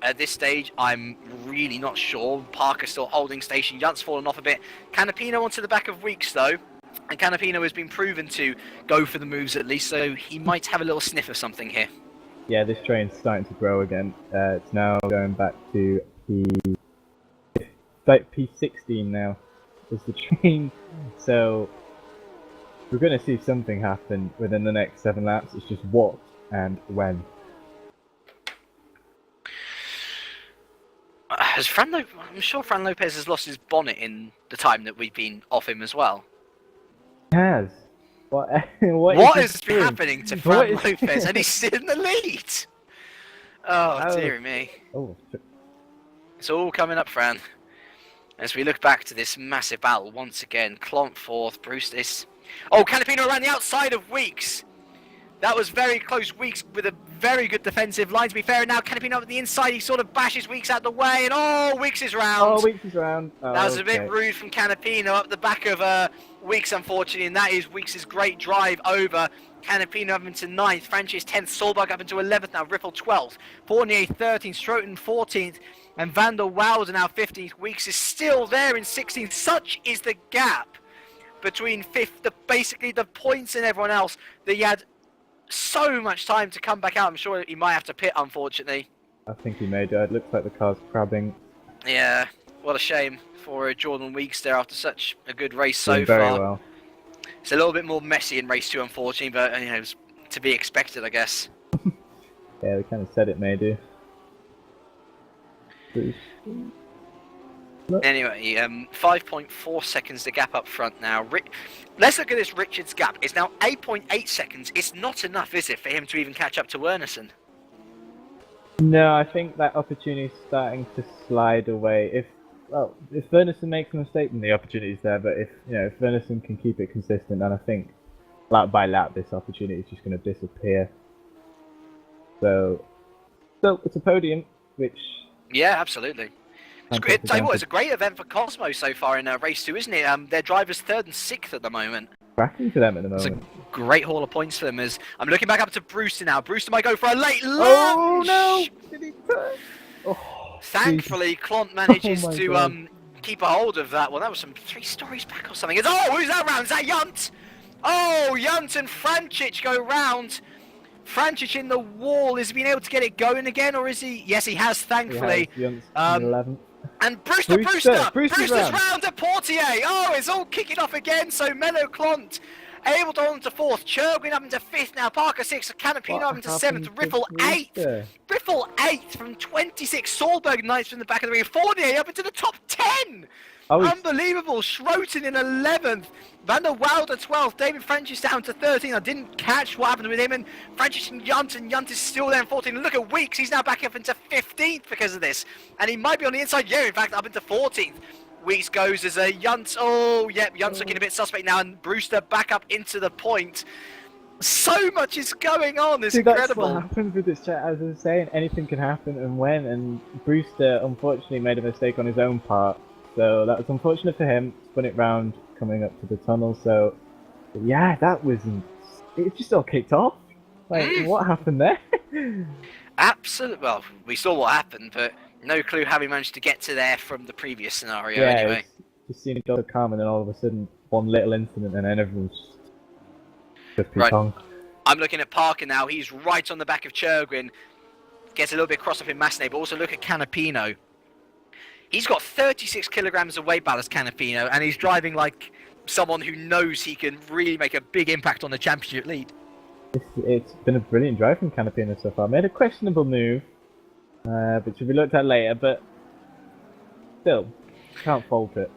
At this stage, I'm really not sure. Parker's still holding station. Yunt's fallen off a bit. Canapino onto the back of Weeks, though. And Canapino has been proven to go for the moves at least, so he might have a little sniff of something here. Yeah, this train's starting to grow again. It's now going back to P16 now. Is the train. So we're going to see something happen within the next 7 laps. It's just what and when. I'm sure Fran Lopez has lost his bonnet in the time that we've been off him as well. He has. What is doing? happening to Fran What is- Lopez? And he's still in the lead. Oh, dear me. Oh, It's all coming up, Fran. As we look back to this massive battle once again, Clont fourth, Bruce this. Oh, Canapino around the outside of Weeks. That was very close. Weeks with a very good defensive line, to be fair. And now Canapino up at the inside, he sort of bashes Weeks out the way, and Weeks is round. Oh, Weeks is round. Oh, That was a okay. bit rude from Canapino up the back of Weeks, unfortunately, and that is Weeks' great drive over. Canapino up into 9th, Francis 10th, Solberg up into 11th now, Riffle 12th, Fournier 13th, Stroton 14th, and Van der Woude now 15th. Weeks is still there in 16th. Such is the gap between basically the points and everyone else that he had so much time to come back out. I'm sure he might have to pit, unfortunately. I think he may do. It looks like the car's crabbing. Yeah, what a shame for Jordan Weeks there after such a good race so Doing very far. well. It's a little bit more messy in race 2, unfortunately, but it was to be expected, I guess. Yeah, we kind of said it may do. Anyway, 5.4 seconds the gap up front now. Let's look at this Richards gap. It's now 8.8 seconds. It's not enough, is it, for him to even catch up to Wernerson? No, I think that opportunity is starting to slide away. If Wernerson makes a mistake, then the opportunity's there. But if Wernerson can keep it consistent, then I think lap by lap this opportunity is just going to disappear. So it's a podium, which Yeah, absolutely. It's great. Tell you what, it's a great event for Cosmo so far in race 2, isn't it? Their drivers 3rd and 6th at the moment. cracking for them at the It's moment. a great haul of points for them. As I'm looking back up to Brewster now. Brewster might go for a late lunge. Oh no! Did he turn? Oh, Thankfully, Clont manages Oh my to God. keep a hold of that. Well, that was some 3 stories back or something. Who's that round? Is that Yunt? Oh, Yunt and Francic go round. Francic in the wall. Is he being able to get it going again, or is he? Yes, he has, thankfully. He has Yunt's 11th. And Brewster's Brewster's round at Portier. Oh, it's all kicking off again. So Mello Clont able to hold on to 4th. Churgwin up into 5th now. Parker 6th. Canapino up into 7th. Riffle 8th. Riffle 8th from 26. Solberg 9th from the back of the ring. Fournier up into the top 10. Oh, Unbelievable. Schroten in 11th. Van der Woude 12th. David Francis down to 13th. I didn't catch what happened with him. And Francis and Yunt is still there in 14th. And look at Weeks. He's now back up into 15th because of this. And he might be on the inside. Yeah, in fact, up into 14th. Weeks goes as a Yunt. Oh, yep. Yunt's looking a bit suspect now. And Brewster back up into the point. So much is going on. It's incredible. That's what happens with this chat. As I was saying, anything can happen and when. And Brewster unfortunately made a mistake on his own part. So that was unfortunate for him. Spun it round coming up to the tunnel. So yeah, that was. It just all kicked off. Like, what happened there? Absolutely. Well, we saw what happened, but no clue how we managed to get to there from the previous scenario. Yeah, anyway, just seemed so calm, and then all of a sudden, one little incident, and then everyone's just Right. ping-pong. I'm looking at Parker now. He's right on the back of Churgwin. Gets a little bit cross up in Massenet, but also look at Canapino. He's got 36 kilograms of weight ballast, Canapino, and he's driving like someone who knows he can really make a big impact on the championship lead. It's been a brilliant drive from Canapino so far. Made a questionable move, which will be looked at later, but still, can't fault it.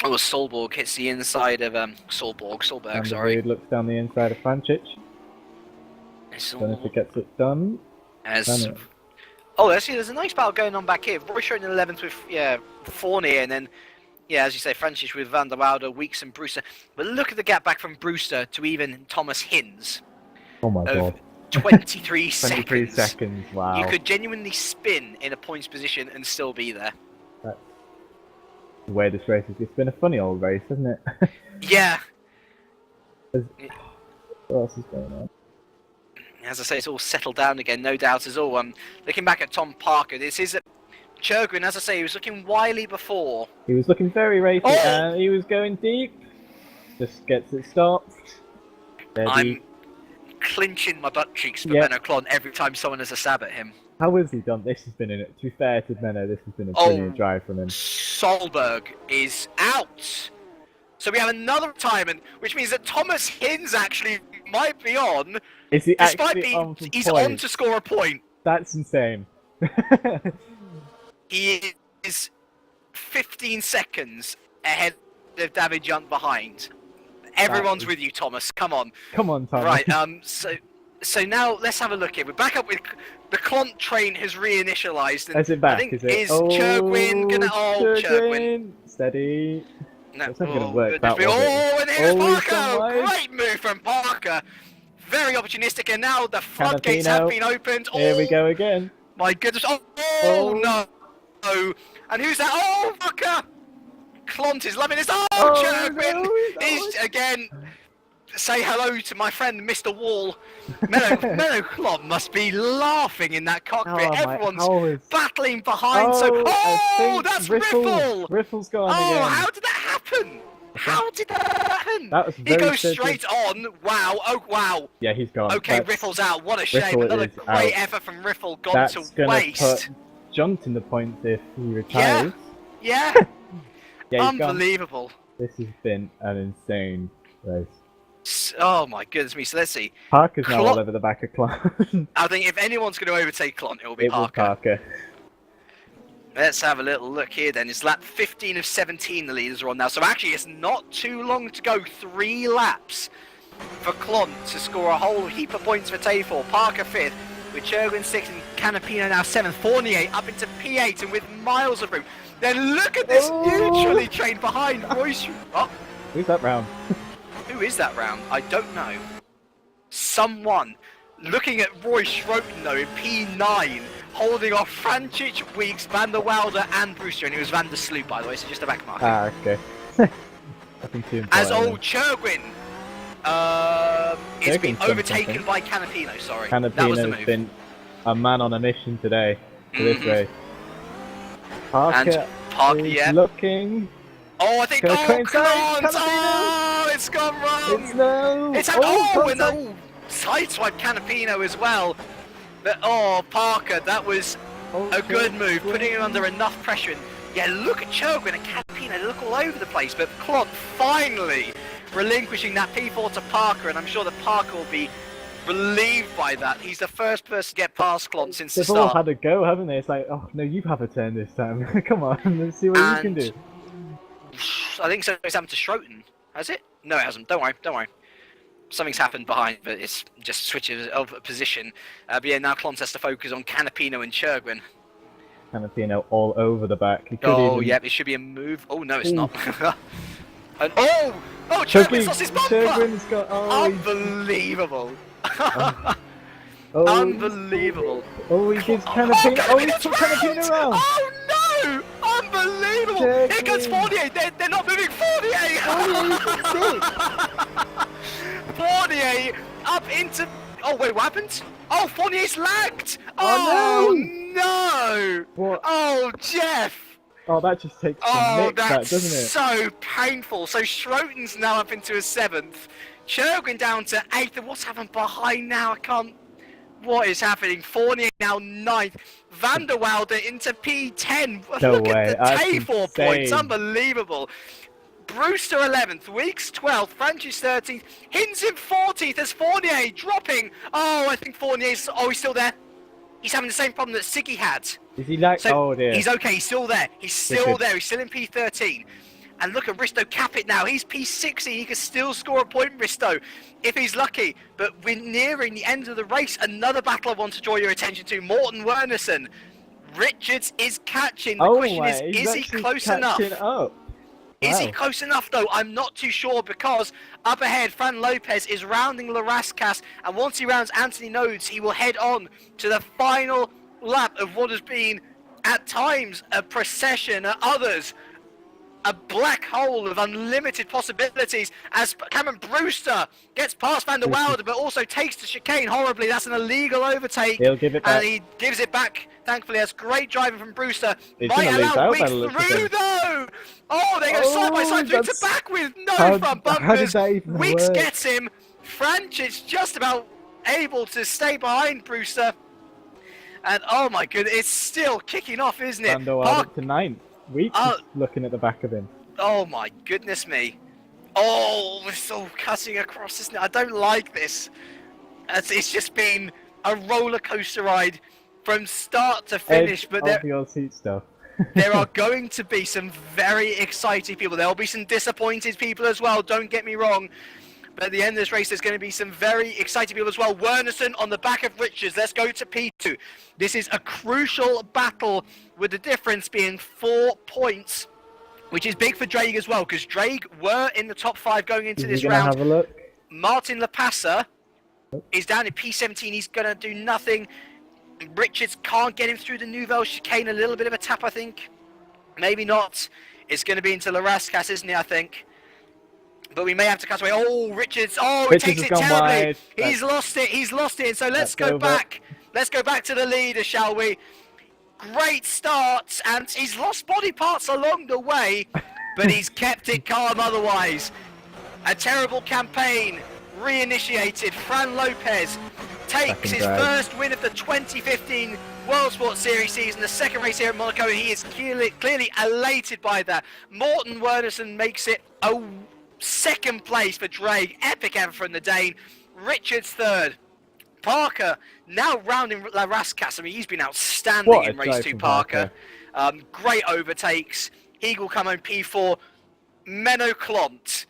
Oh, Solborg hits the inside of Solberg, And sorry. the looks down the inside of Francic. It's Don't know if all it gets it done. as Done it. oh, there's a nice battle going on back here. Roy Schroten in 11th with Fournier, and then yeah, as you say, Francis with Van der Woude, Weeks and Brewster. But look at the gap back from Brewster to even Thomas Hinz. Oh my Of god. 23 23 seconds. seconds, wow. You could genuinely spin in a points position and still be there. That's the way this race is. It's been a funny old race, hasn't it? Yeah. What else is going on? As I say, it's all settled down again, no doubt at all. Looking back at Tom Parker, this is Churgwin, as I say, he was looking wily before. He was looking very racy, Oh! and he was going deep. Just gets it stopped. Steady. I'm clinching my butt cheeks for Yep. Menno Klon every time someone has a stab at him. How has he done? This has been to be fair to Menno, this has been a Oh. brilliant drive from him. Solberg is out. So we have another retirement, which means that Thomas Hinz actually might be on. Is he Despite actually being, on for he's points? on to score a point. That's insane. He is 15 seconds ahead of David Junt behind. Everyone's with you, Thomas. Come on. Come on, Thomas. Right. So now let's have a look here. We're back up with the Clont train has reinitialized. Is it back? I think Is it? is Churgwin gonna? Oh, Churgwin. Steady. No, It's not gonna work goodness that me. was it? Oh, and here's Oh, he's Parker! gone wide. Great move from Parker. Very opportunistic, and now the floodgates have Canapino. been opened. Here we Oh, go again. my goodness. Oh, Oh. no. Oh, and who's that? Oh, Parker! Clont is loving this. Oh, Oh, Churgwin! no, He's again. Say hello to my friend Mr. Wall. Menno Klon must be laughing in that cockpit. Oh, my- Everyone's how is- battling behind. I think That's Riffle. Riffle. Riffle's gone Oh, again. how did that happen? How did that happen? That was He very goes surgical. straight on. Wow. Oh, wow. Yeah, he's gone. Okay, That's- Riffle's out. What a shame. Riffle Another is great out. effort from Riffle gone That's to gonna waste. put Junt in the points if he retires. Yeah. Yeah, he's gone. Unbelievable. This has been an insane race. Oh, my goodness me. So let's see. Parker's now Clon- all over the back of Clon. I think if anyone's going to overtake Clont, it will be It was Parker. Parker. Let's have a little look here then. It's lap 15 of 17 the leaders are on now. So actually it's not too long to go. 3 laps for Clont to score a whole heap of points for Tay4. Parker 5th with Churgwin 6th and Canapino now 7th. Fournier up into P8 and with miles of room. Then look at this Oh. neutrally train behind Royce. Oh, Who's that round? who is that round? I don't know. Someone looking at Roy Schroten though in P9 holding off Francic, Weeks, Van der Woude and Brewster, and it was Van der Sloot by the way, so just a back mark. Ah, okay. Nothing too As important. old Churgwin it's been Churgwin's done overtaken something. by Canapino, sorry. That was the Canapino's move. been a man on a mission today for this Mhm. race. Parker And Parker, is yeah. looking. Oh, I think, Gonna oh, coincide, Clont! Canapino! Oh, it's gone wrong! It's no. It's and contact. sideswipe Canapino as well. But oh, Parker, that was Oh, a good move, Churgwin. putting him under enough pressure. And yeah, look at Churgwin and Canapino, they look all over the place. But Clont finally relinquishing that P4 to Parker, and I'm sure that Parker will be relieved by that. He's the first person to get past Clont since the They've all start. had a go, haven't they? It's like, oh no, you have a turn this time. Come on, let's see what you can do. I think so. It's happened to Schroten. Has it? No, it hasn't. Don't worry. Don't worry. Something's happened behind, but it's just switches of position. But yeah, now Clont has to focus on Canapino and Churgwin. Canapino all over the back. He could Oh, even... yep, it should be a move. Oh, no, it's Ooh. not. And, Churgwin's lost his bumper! Churgwin's got... Oh, Unbelievable. oh, Unbelievable. Oh, he gives Canapino... Oh, he's put Canapino around! Oh, no! Unbelievable! Churgwin. Here comes Fournier! They're not moving Fournier! Fournier up into... Oh, wait, what happened? Oh, Fournier's lagged! Oh, no! What? Oh, Jeff! Oh, that just takes the Oh, nick, that, that's doesn't it? so painful. So Schroten's now up into a 7th. Churgwin down to 8th. And what's happened behind now? I can't... What is happening? Fournier now 9th. Van der Woude into P10. No Look way, at the that's Tay4 points. insane. Unbelievable. Brewster 11th, Weeks 12th, Francis 13th, Hinz in 14th as Fournier dropping. Oh, I think Fournier's... Oh, he's still there. He's having the same problem that Siggy had. Is he like... So oh, dear. he's okay, he's still there. He's still Wicked. there, he's still in P13. And look at Risto cap it now. He's P16. He can still score a point, Risto, if he's lucky. But we're nearing the end of the race. Another battle I want to draw your attention to. Morten Wernerson. Richards is catching. The Oh, question wait, he's is he actually close enough? catching up. Is he Wow. close enough though? I'm not too sure, because up ahead, Fran Lopez is rounding Larascas, and once he rounds Anthony Nodes, he will head on to the final lap of what has been, at times, a procession, at others, a black hole of unlimited possibilities, as Cameron Brewster gets past Van der Wilde, but also takes the chicane horribly. That's an illegal overtake. He'll give it back. And he gives it back, thankfully. That's great driving from Brewster. He's Might gonna lose allow out Weeks by the looks of through, things. though! Oh, they go side by side, through to that's- back with no How- front how did bumpers. that even Weeks work? gets him. Franchich just about able to stay behind Brewster. And oh my goodness, it's still kicking off, isn't it? Van der Waal up to 9th. Weeks is looking at the back of him. Oh my goodness me. Oh, we're still cutting across, isn't it? I don't like this. It's just been a roller coaster ride from start to finish. Edge But of your seat stuff. there are going to be some very exciting people. There will be some disappointed people as well, don't get me wrong. But at the end of this race, there's going to be some very exciting people as well. Wernerson on the back of Richards. Let's go to P2. This is a crucial battle, with the difference being 4 points, which is big for Drake as well, because Drake were in the top 5 going into Is this he gonna round. have a look? Martin Lapassa is down in P17. He's going to do nothing. Richards can't get him through the Nouvelle chicane. A little bit of a tap, I think. Maybe not. It's going to be into Larascas, isn't it, I think? But we may have to cut away. Oh, Richards. Oh, he Richards takes has it gone terribly. wide. He's lost it. He's lost it. And so let's That's go over. back. Let's go back to the leader, shall we? Great start. And he's lost body parts along the way, but he's kept it calm otherwise. A terrible campaign reinitiated. Fran Lopez takes Second his drive. first win of the 2015 World Sport Series season, the second race here at Monaco. He is clearly elated by that. Morten Wernerson makes it a second place for Drake. Epic effort from the Dane. Richards third. Parker now rounding Larascas. I mean, he's been outstanding What a in race drive 2, from Parker. Great overtakes. Eagle come home P4. Menno Klont,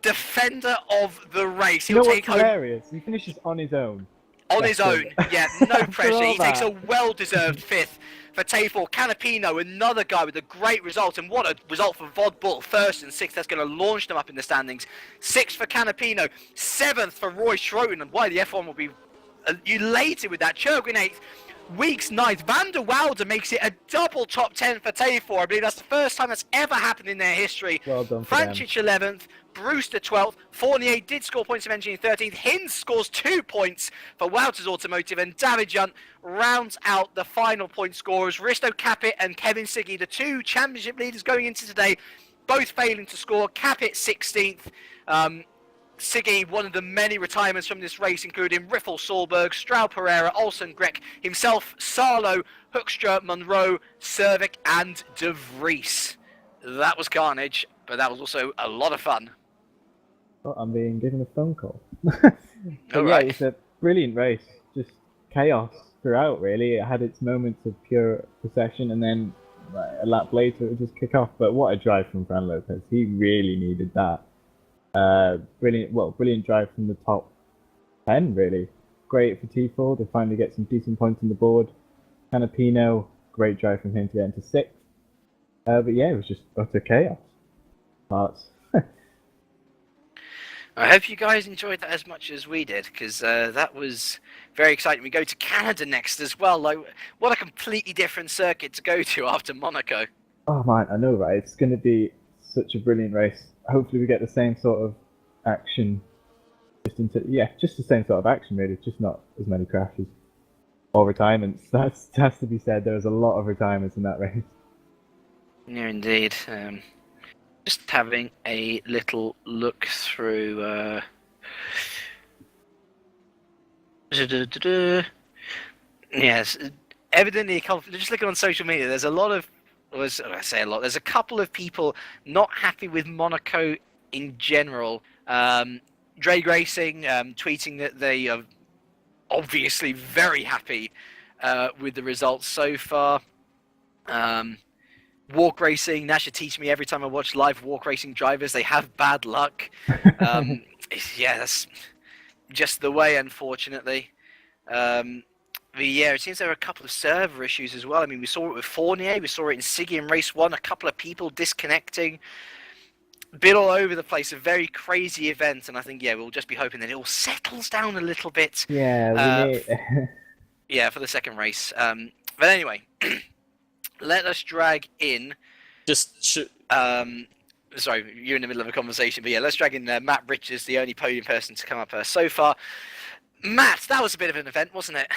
defender of the race. You know He'll what's take home hilarious? He finishes on his own. on his That's own. it. Yeah, no After pressure. all He takes a that. well-deserved 5th for Tafor. Canapino, another guy with a great result, and what a result for Vod Bull. 1st and 6th, that's going to launch them up in the standings. 6th for Canapino, 7th for Roy Schroten, and why the F1 will be elated with that. Churgwin 8th, Weeks 9th. Van der Wilde makes it a double top 10 for Tafor. I believe that's the first time that's ever happened in their history. Well done for them. Franchich 11th, Brewster 12th, Fournier did score points of engineering 13th, Hinz scores 2 points for Wouters Automotive, and David Junt rounds out the final point scorers. Risto Capit and Kevin Siggy, the 2 championship leaders going into today, both failing to score. Capit 16th, Siggy, one of the many retirements from this race, including Riffel, Solberg, Stroud Pereira, Olsen, Grek, himself, Sarlo, Hoekstra, Monroe, Cervic, and De Vries. That was carnage, but that was also a lot of fun. Oh, I'm being given a phone call. But yeah, Alright. it's a brilliant race. Just chaos throughout, really. It had its moments of pure procession, and then a lap later it would just kick off. But what a drive from Fran Lopez. He really needed that. Brilliant drive from the top 10, really. Great for T4 to finally get some decent points on the board. Canapino, great drive from him to get into 6th. But yeah, it was just utter chaos. Parts. I hope you guys enjoyed that as much as we did, because that was very exciting. We go to Canada next as well. Like, what a completely different circuit to go to after Monaco. Oh man, I know, right? It's going to be such a brilliant race. Hopefully we get the same sort of action. Just the same sort of action, really. Just not as many crashes or retirements. That has to be said. There was a lot of retirements in that race. Yeah, indeed. Just having a little look through. Yes, evidently, just looking on social media, there's a lot of. I say a lot. There's a couple of people not happy with Monaco in general. Drag Racing tweeting that they are obviously very happy with the results so far. Walk Racing, that should teach me every time I watch live walk racing drivers, they have bad luck. Yeah, that's just the way, unfortunately. But yeah, it seems there are a couple of server issues as well. I mean, we saw it with Fournier, we saw it in Siggy in race 1, a couple of people disconnecting. A bit all over the place, a very crazy event, and I think, yeah, we'll just be hoping that it all settles down a little bit. Yeah, we need. Yeah, for the second race. But anyway, let us drag in... sorry, you're in the middle of a conversation, but yeah, let's drag in Matt Richards, the only podium person to come up so far. Matt, that was a bit of an event, wasn't it?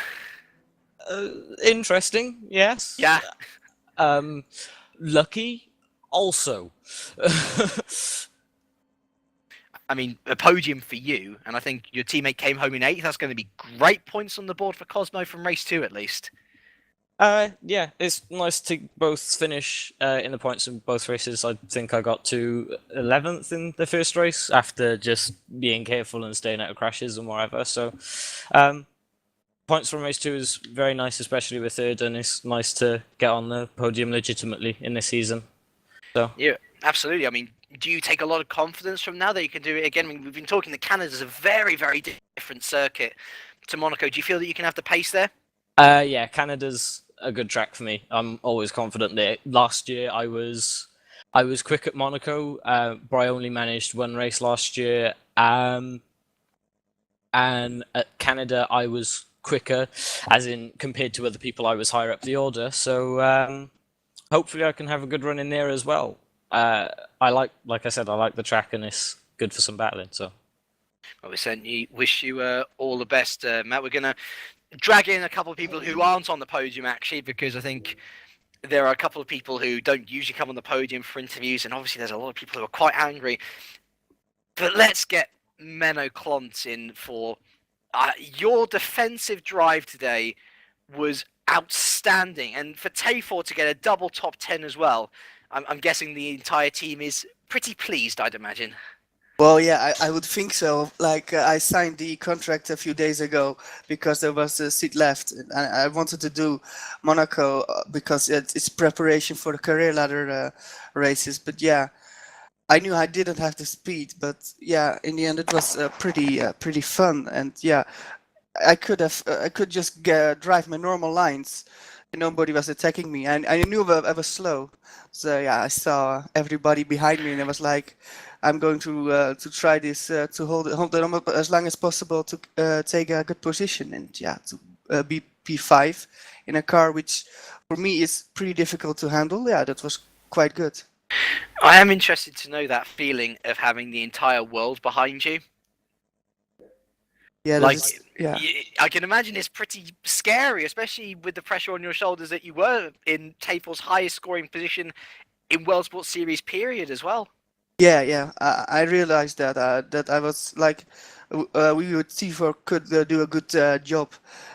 Interesting, yes. Yeah. Lucky, also. I mean, a podium for you, and I think your teammate came home in 8th. That's going to be great points on the board for Cosmo from race 2, at least. Yeah, it's nice to both finish in the points in both races. I think I got to 11th in the first race after just being careful and staying out of crashes and whatever. So, points from race 2 is very nice, especially with 3rd, and it's nice to get on the podium legitimately in this season. So yeah, absolutely. I mean, do you take a lot of confidence from now that you can do it again? I mean, we've been talking that Canada's a very, very different circuit to Monaco. Do you feel that you can have the pace there? Yeah, Canada's a good track for me. I'm always confident there. Last year I was quick at Monaco, but I only managed one race last year. And at Canada I was quicker, as in compared to other people I was higher up the order. So hopefully I can have a good run in there as well. Like I said, I like the track and it's good for some battling. So, well, we certainly wish you all the best, Matt. We're gonna drag in a couple of people who aren't on the podium actually, because I think there are a couple of people who don't usually come on the podium for interviews, and obviously there's a lot of people who are quite angry. But let's get Menno Klont in for your defensive drive today was outstanding, and for Tafor to get a double top 10 as well. I'm guessing the entire team is pretty pleased, I'd imagine. Well, yeah, I would think so. Like, I signed the contract a few days ago because there was a seat left. And I wanted to do Monaco because it's preparation for the career ladder races. But yeah, I knew I didn't have the speed. But yeah, in the end, it was pretty fun. And yeah, I could just drive my normal lines. Nobody was attacking me. And I knew I was slow. So yeah, I saw everybody behind me, and I was like, I'm going to try this to hold them up as long as possible to take a good position, and yeah, to be P5 in a car which for me is pretty difficult to handle. Yeah, that was quite good. I am interested to know that feeling of having the entire world behind you. Yeah, like, yeah. I can imagine it's pretty scary, especially with the pressure on your shoulders that you were in Tafor's highest scoring position in World Sport Series period as well. Yeah. I realized that that I was like, we with T4 could do a good job,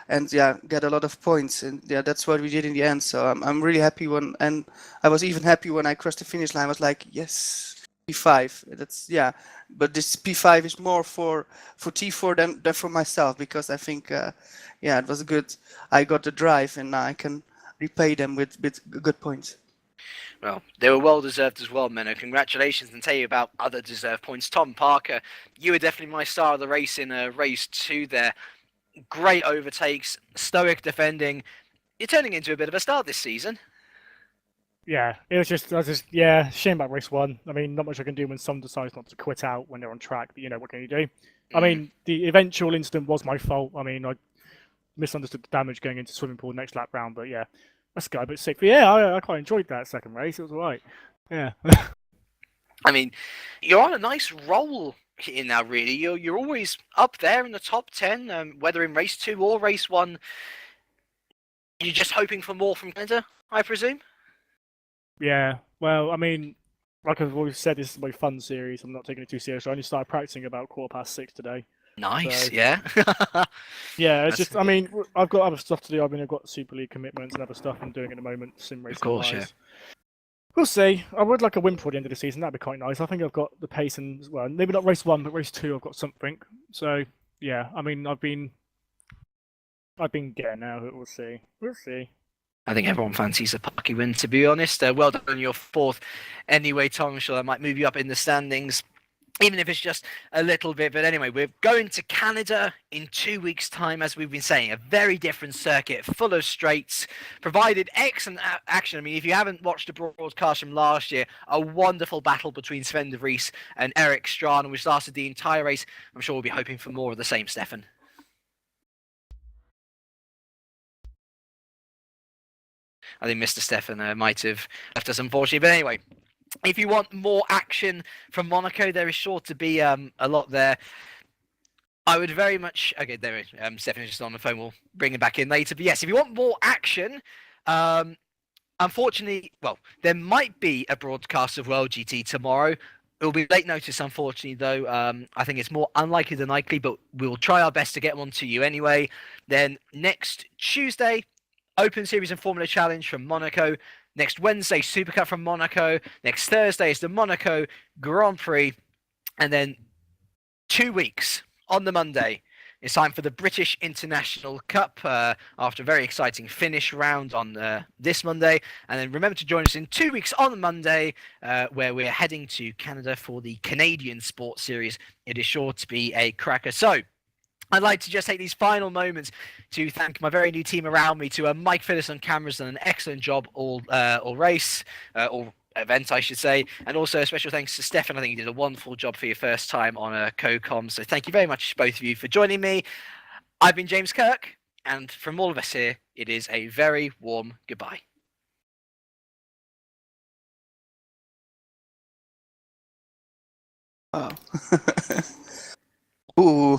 and yeah, get a lot of points, and yeah, that's what we did in the end. So I'm really happy and I was even happy when I crossed the finish line. I was like, yes, P5. That's yeah, but this P5 is more for T4 than for myself, because I think yeah, it was good. I got the drive, and now I can repay them with good points. Well, they were well deserved as well, Menno. Congratulations, and tell you about other deserved points. Tom Parker, you were definitely my star of the race in race 2 there. Great overtakes, stoic defending. You're turning into a bit of a star this season. Yeah, it was just, yeah, shame about race 1. I mean, not much I can do when someone decides not to quit out when they're on track, but what can you do? I mean, the eventual incident was my fault. I mean, I misunderstood the damage going into swimming pool next lap round, but yeah. That's got a bit sick. But yeah, I quite enjoyed that second race. It was alright. Yeah. I mean, you're on a nice roll here now, really. You're always up there in the top 10, whether in race 2 or race 1. You're just hoping for more from Canada, I presume? Yeah. Well, I mean, like I've always said, this is my fun series. I'm not taking it too seriously. I only started practicing about 6:15 today. Nice, so, yeah. Yeah, it's just, I mean, I've got other stuff to do. I mean, I've got Super League commitments and other stuff I'm doing at the moment, sim racing. Of course, wise. yeah. We'll see. I would like a win for the end of the season. That'd be quite nice. I think I've got the pace, and well, maybe not race 1, but race 2, I've got something. So yeah, I mean, I've been getting out. We'll see. We'll see. I think everyone fancies a Pucky win, to be honest. Well done on your 4th. Anyway, Tom, I'm sure that might move you up in the standings. even if it's just a little bit. But anyway, we're going to Canada in 2 weeks' time, as we've been saying. A very different circuit, full of straights, provided excellent action. I mean, if you haven't watched the broadcast from last year, a wonderful battle between Sven de Vries and Eric Straan, which lasted the entire race. I'm sure we'll be hoping for more of the same, Stefan. I think Mr. Stefan might have left us, unfortunately. But anyway, if you want more action from Monaco, there is sure to be a lot there. I would very much... Okay, there is. Stefan is just on the phone. We'll bring him back in later. But yes, if you want more action, unfortunately, well, there might be a broadcast of World GT tomorrow. It will be late notice, unfortunately, though. I think it's more unlikely than likely, but we'll try our best to get one to you anyway. Then next Tuesday, Open Series and Formula Challenge from Monaco. Next Wednesday, Supercup from Monaco. Next Thursday is the Monaco Grand Prix. And then 2 weeks on the Monday, it's time for the British International Cup after a very exciting finish round on this Monday. And then remember to join us in 2 weeks on Monday, where we're heading to Canada for the Canadian Sport Series. It is sure to be a cracker. So I'd like to just take these final moments to thank my very new team around me, to Mike Phillips on cameras, done an excellent job all race, all event, I should say, and also a special thanks to Stefan. I think you did a wonderful job for your first time on a co-com, so thank you very much, both of you, for joining me. I've been James Kirk, and from all of us here, it is a very warm goodbye. Wow. Ooh.